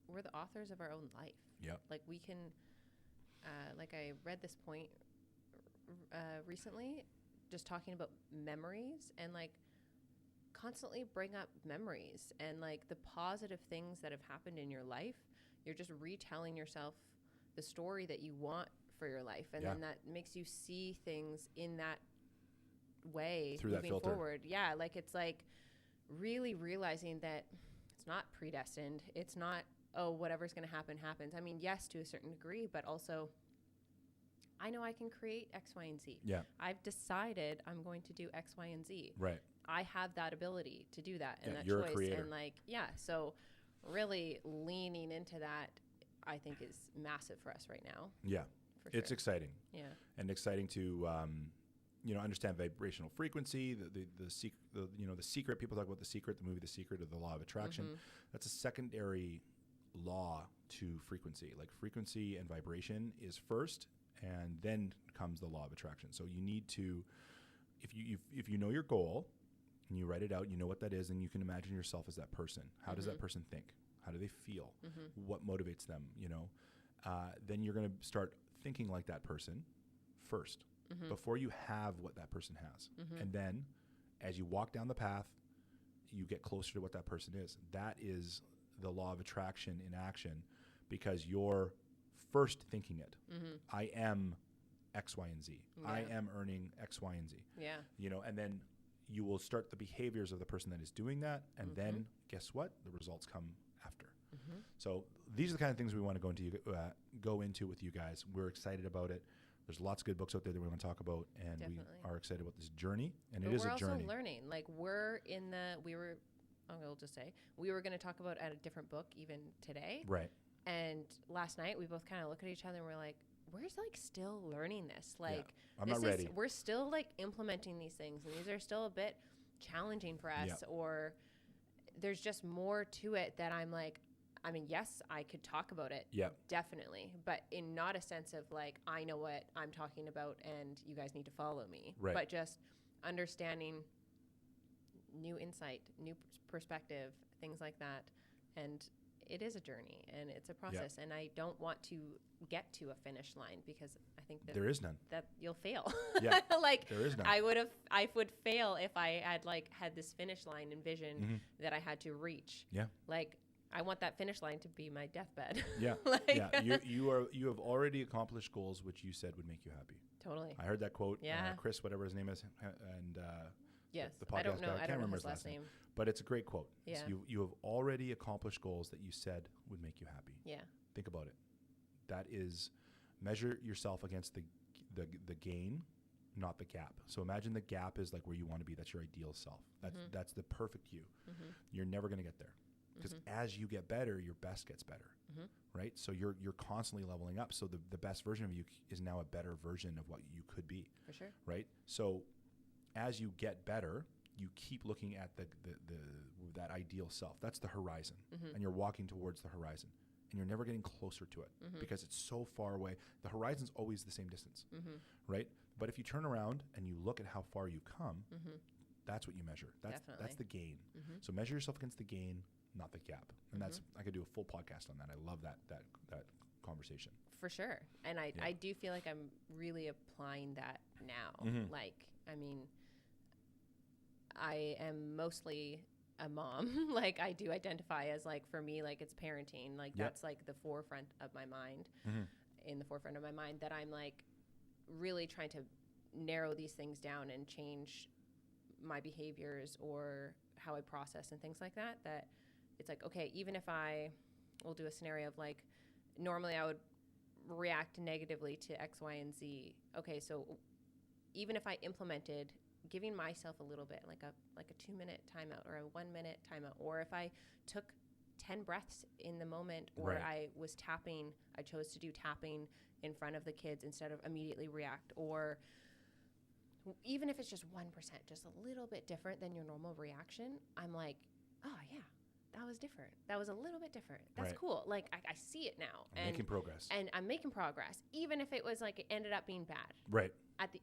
we're the authors of our own life. Yeah. Like we can, like I read this point recently, just talking about memories, and like constantly bring up memories and like the positive things that have happened in your life. You're just retelling yourself the story that you want for your life, and then that makes you see things in that way through moving that filter forward. Yeah, like it's like really realizing that it's not predestined. It's not, oh, whatever's going to happen happens. I mean, yes, to a certain degree, but also I know I can create X, Y, and Z. Yeah. I've decided I'm going to do X, Y, and Z. Right. I have that ability to do that and that you're choice. A creator. And like, so really leaning into that, I think, is massive for us right now. Yeah. For sure. It's exciting. Yeah. And exciting to understand vibrational frequency, the secret. People talk about The Secret, the movie The Secret, of the law of attraction. That's a secondary law to frequency. Like frequency and vibration is first, and then comes the law of attraction. So you need to, if you know your goal and you write it out, you know what that is, and you can imagine yourself as that person. How does that person think? How do they feel? What motivates them? Then you're going to start thinking like that person first, before you have what that person has. And then as you walk down the path, you get closer to what that person is. That is the law of attraction in action, because you're first thinking it. I am X, Y, and Z. Yeah. I am earning X, Y, and Z. Yeah. And then you will start the behaviors of the person that is doing that. And then guess what? The results come after. So these are the kind of things we want to go into with you guys. We're excited about it. There's lots of good books out there that we want to talk about, and we are excited about this journey. And it is a journey. We're also learning. Like we were going to talk about a different book even today. Right. And last night we both kind of look at each other and we're like, we're like still learning this. Like I'm not ready. We're still like implementing these things, and these are still a bit challenging for us, or there's just more to it that I'm like, I mean, yes, I could talk about it. Yeah. Definitely. But in not a sense of like, I know what I'm talking about and you guys need to follow me. Right. But just understanding new insight, new perspective, things like that. And it is a journey and it's a process. And I don't want to get to a finish line, because I think that there is none. That you'll fail. Yeah. Like there is none. I would fail if I had this finish line and vision that I had to reach. Yeah. Like I want that finish line to be my deathbed. Yeah. You have already accomplished goals which you said would make you happy. Totally. I heard that quote. Yeah. Chris, whatever his name is, and yes, the podcast I don't know. guy. I can't remember his last name. But it's a great quote. Yeah. So you have already accomplished goals that you said would make you happy. Yeah. Think about it. That is, measure yourself against the gain, not the gap. So imagine the gap is like where you want to be. That's your ideal self. That's the perfect you. You're never going to get there. Because as you get better, your best gets better, right? So you're constantly leveling up. So the best version of you is now a better version of what you could be. For sure. Right? So as you get better, you keep looking at that ideal self. That's the horizon. And you're walking towards the horizon. And you're never getting closer to it because it's so far away. The horizon's always the same distance, right? But if you turn around and you look at how far you've come, that's what you measure. That's the gain. So measure yourself against the gain, not the gap. And that's, I could do a full podcast on that. I love that conversation. For sure. And I do feel like I'm really applying that now. Like, I mean, I am mostly a mom. Like I do identify as like, for me, like it's parenting. Like that's like the forefront of my mind, in the forefront of my mind, that I'm like really trying to narrow these things down and change my behaviors or how I process and things like that, that it's like, okay, even if we'll do a scenario of like, normally I would react negatively to X, Y, and Z. Okay, so even if I implemented giving myself a little bit, like a 2-minute timeout or a 1-minute timeout, or if I took 10 breaths in the moment, or I was tapping, I chose to do tapping in front of the kids instead of immediately react, or even if it's just 1%, just a little bit different than your normal reaction, I'm like, oh yeah, that was different. That was a little bit different. That's cool. Like I see it now. I'm making progress. And I'm making progress, even if it was like it ended up being bad. Right.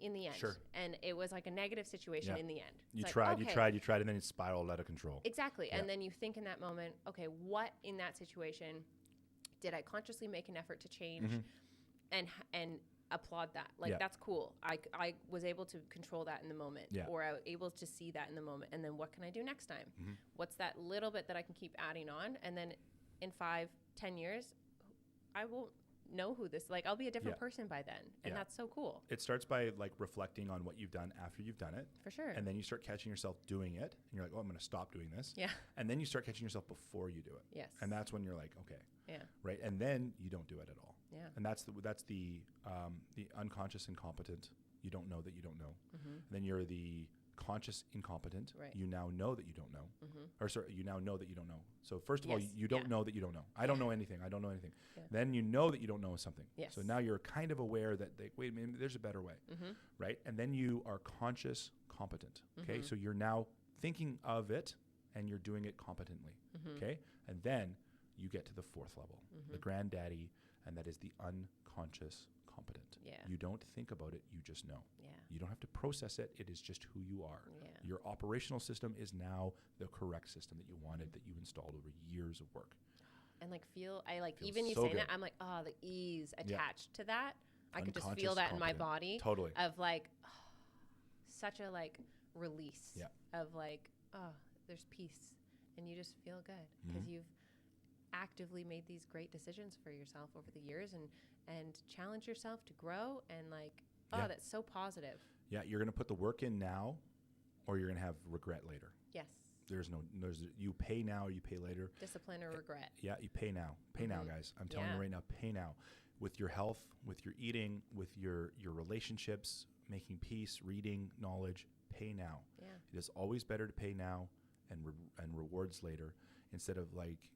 In the end. Sure. And it was like a negative situation in the end. You tried, and then it spiraled out of control. Exactly. Yeah. And then you think in that moment, okay, what in that situation did I consciously make an effort to change and applaud that? Like, that's cool. I was able to control that in the moment, or I was able to see that in the moment. And then what can I do next time? What's that little bit that I can keep adding on? And then in 5-10 years, I won't know who this, like, I'll be a different person by then. And that's so cool. It starts by like reflecting on what you've done after you've done it. For sure. And then you start catching yourself doing it. And you're like, oh, I'm going to stop doing this. Yeah. And then you start catching yourself before you do it. Yes. And that's when you're like, okay. Yeah. Right. And then you don't do it at all. Yeah. And that's the unconscious incompetent. You don't know that you don't know. Then you're the conscious incompetent. Right. You now know that you don't know. Or sorry, you now know that you don't know. So first of all, you don't know that you don't know. I don't know anything. I don't know anything. Yeah. Then you know that you don't know something. Yes. So now you're kind of aware that, wait a minute, there's a better way. Right? And then you are conscious competent. Okay? So you're now thinking of it and you're doing it competently. Okay? And then you get to the fourth level, the granddaddy, and that is the unconscious competent. Yeah. You don't think about it, you just know. Yeah. You don't have to process it, it is just who you are. Yeah. Your operational system is now the correct system that you wanted, that you installed over years of work. And like even you saying that, I'm like, oh, the ease attached to that. I could just feel that in my body. Totally. Of like, such a like release of like, oh, there's peace. And you just feel good because you've actively made these great decisions for yourself over the years and challenge yourself to grow and like, that's so positive. Yeah, you're going to put the work in now or you're going to have regret later. Yes. You pay now or you pay later. Discipline or regret. Yeah, you pay now. Pay now, guys. I'm telling you right now, pay now. With your health, with your eating, with your relationships, making peace, reading, knowledge, pay now. Yeah. It is always better to pay now and rewards later instead of like,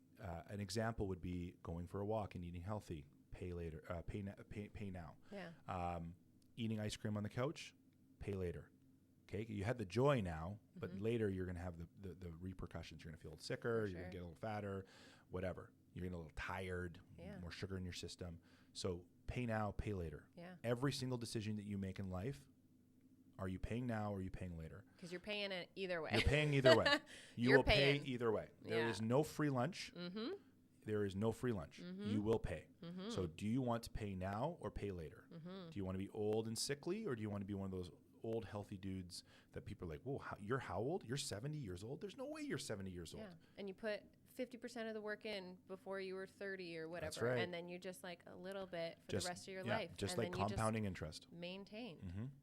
an example would be going for a walk and eating healthy. Pay later. Pay now. Yeah. Eating ice cream on the couch. Pay later. Okay. You had the joy now, but later you're going to have the repercussions. You're going to feel sicker. You're going to get a little fatter. Whatever. You're going to get a little tired. More sugar in your system. So pay now. Pay later. Yeah. Every single decision that you make in life. Are you paying now or are you paying later? Because you're paying it either way. You're paying either way. You will pay either way. There is no free lunch. There is no free lunch. You will pay. So do you want to pay now or pay later? Do you want to be old and sickly or do you want to be one of those old healthy dudes that people are like, whoa, you're how old? You're 70 years old? There's no way you're 70 years old. And you put 50% of the work in before you were 30 or whatever. That's right. And then you just like a little bit for the rest of your life. Just and like compounding interest. Maintain.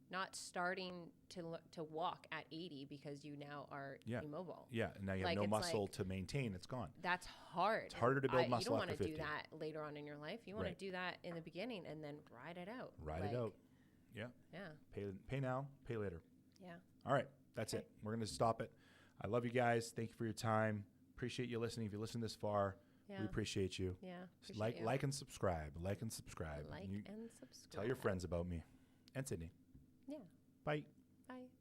Not starting to walk at 80 because you now are immobile. Yeah, and now you have no muscle to maintain. It's gone. That's hard. It's harder to build muscle. You don't want to do that later on in your life. You want to do that in the beginning and then ride it out. Ride it out. Yeah. Yeah. Pay now, pay later. Yeah. All right, that's it. We're going to stop it. I love you guys. Thank you for your time. Appreciate you listening. If you listen this far, we appreciate you. Yeah. Like and subscribe. Like and subscribe. Like and subscribe. Tell your friends about me and Sydney. Yeah. Bye. Bye.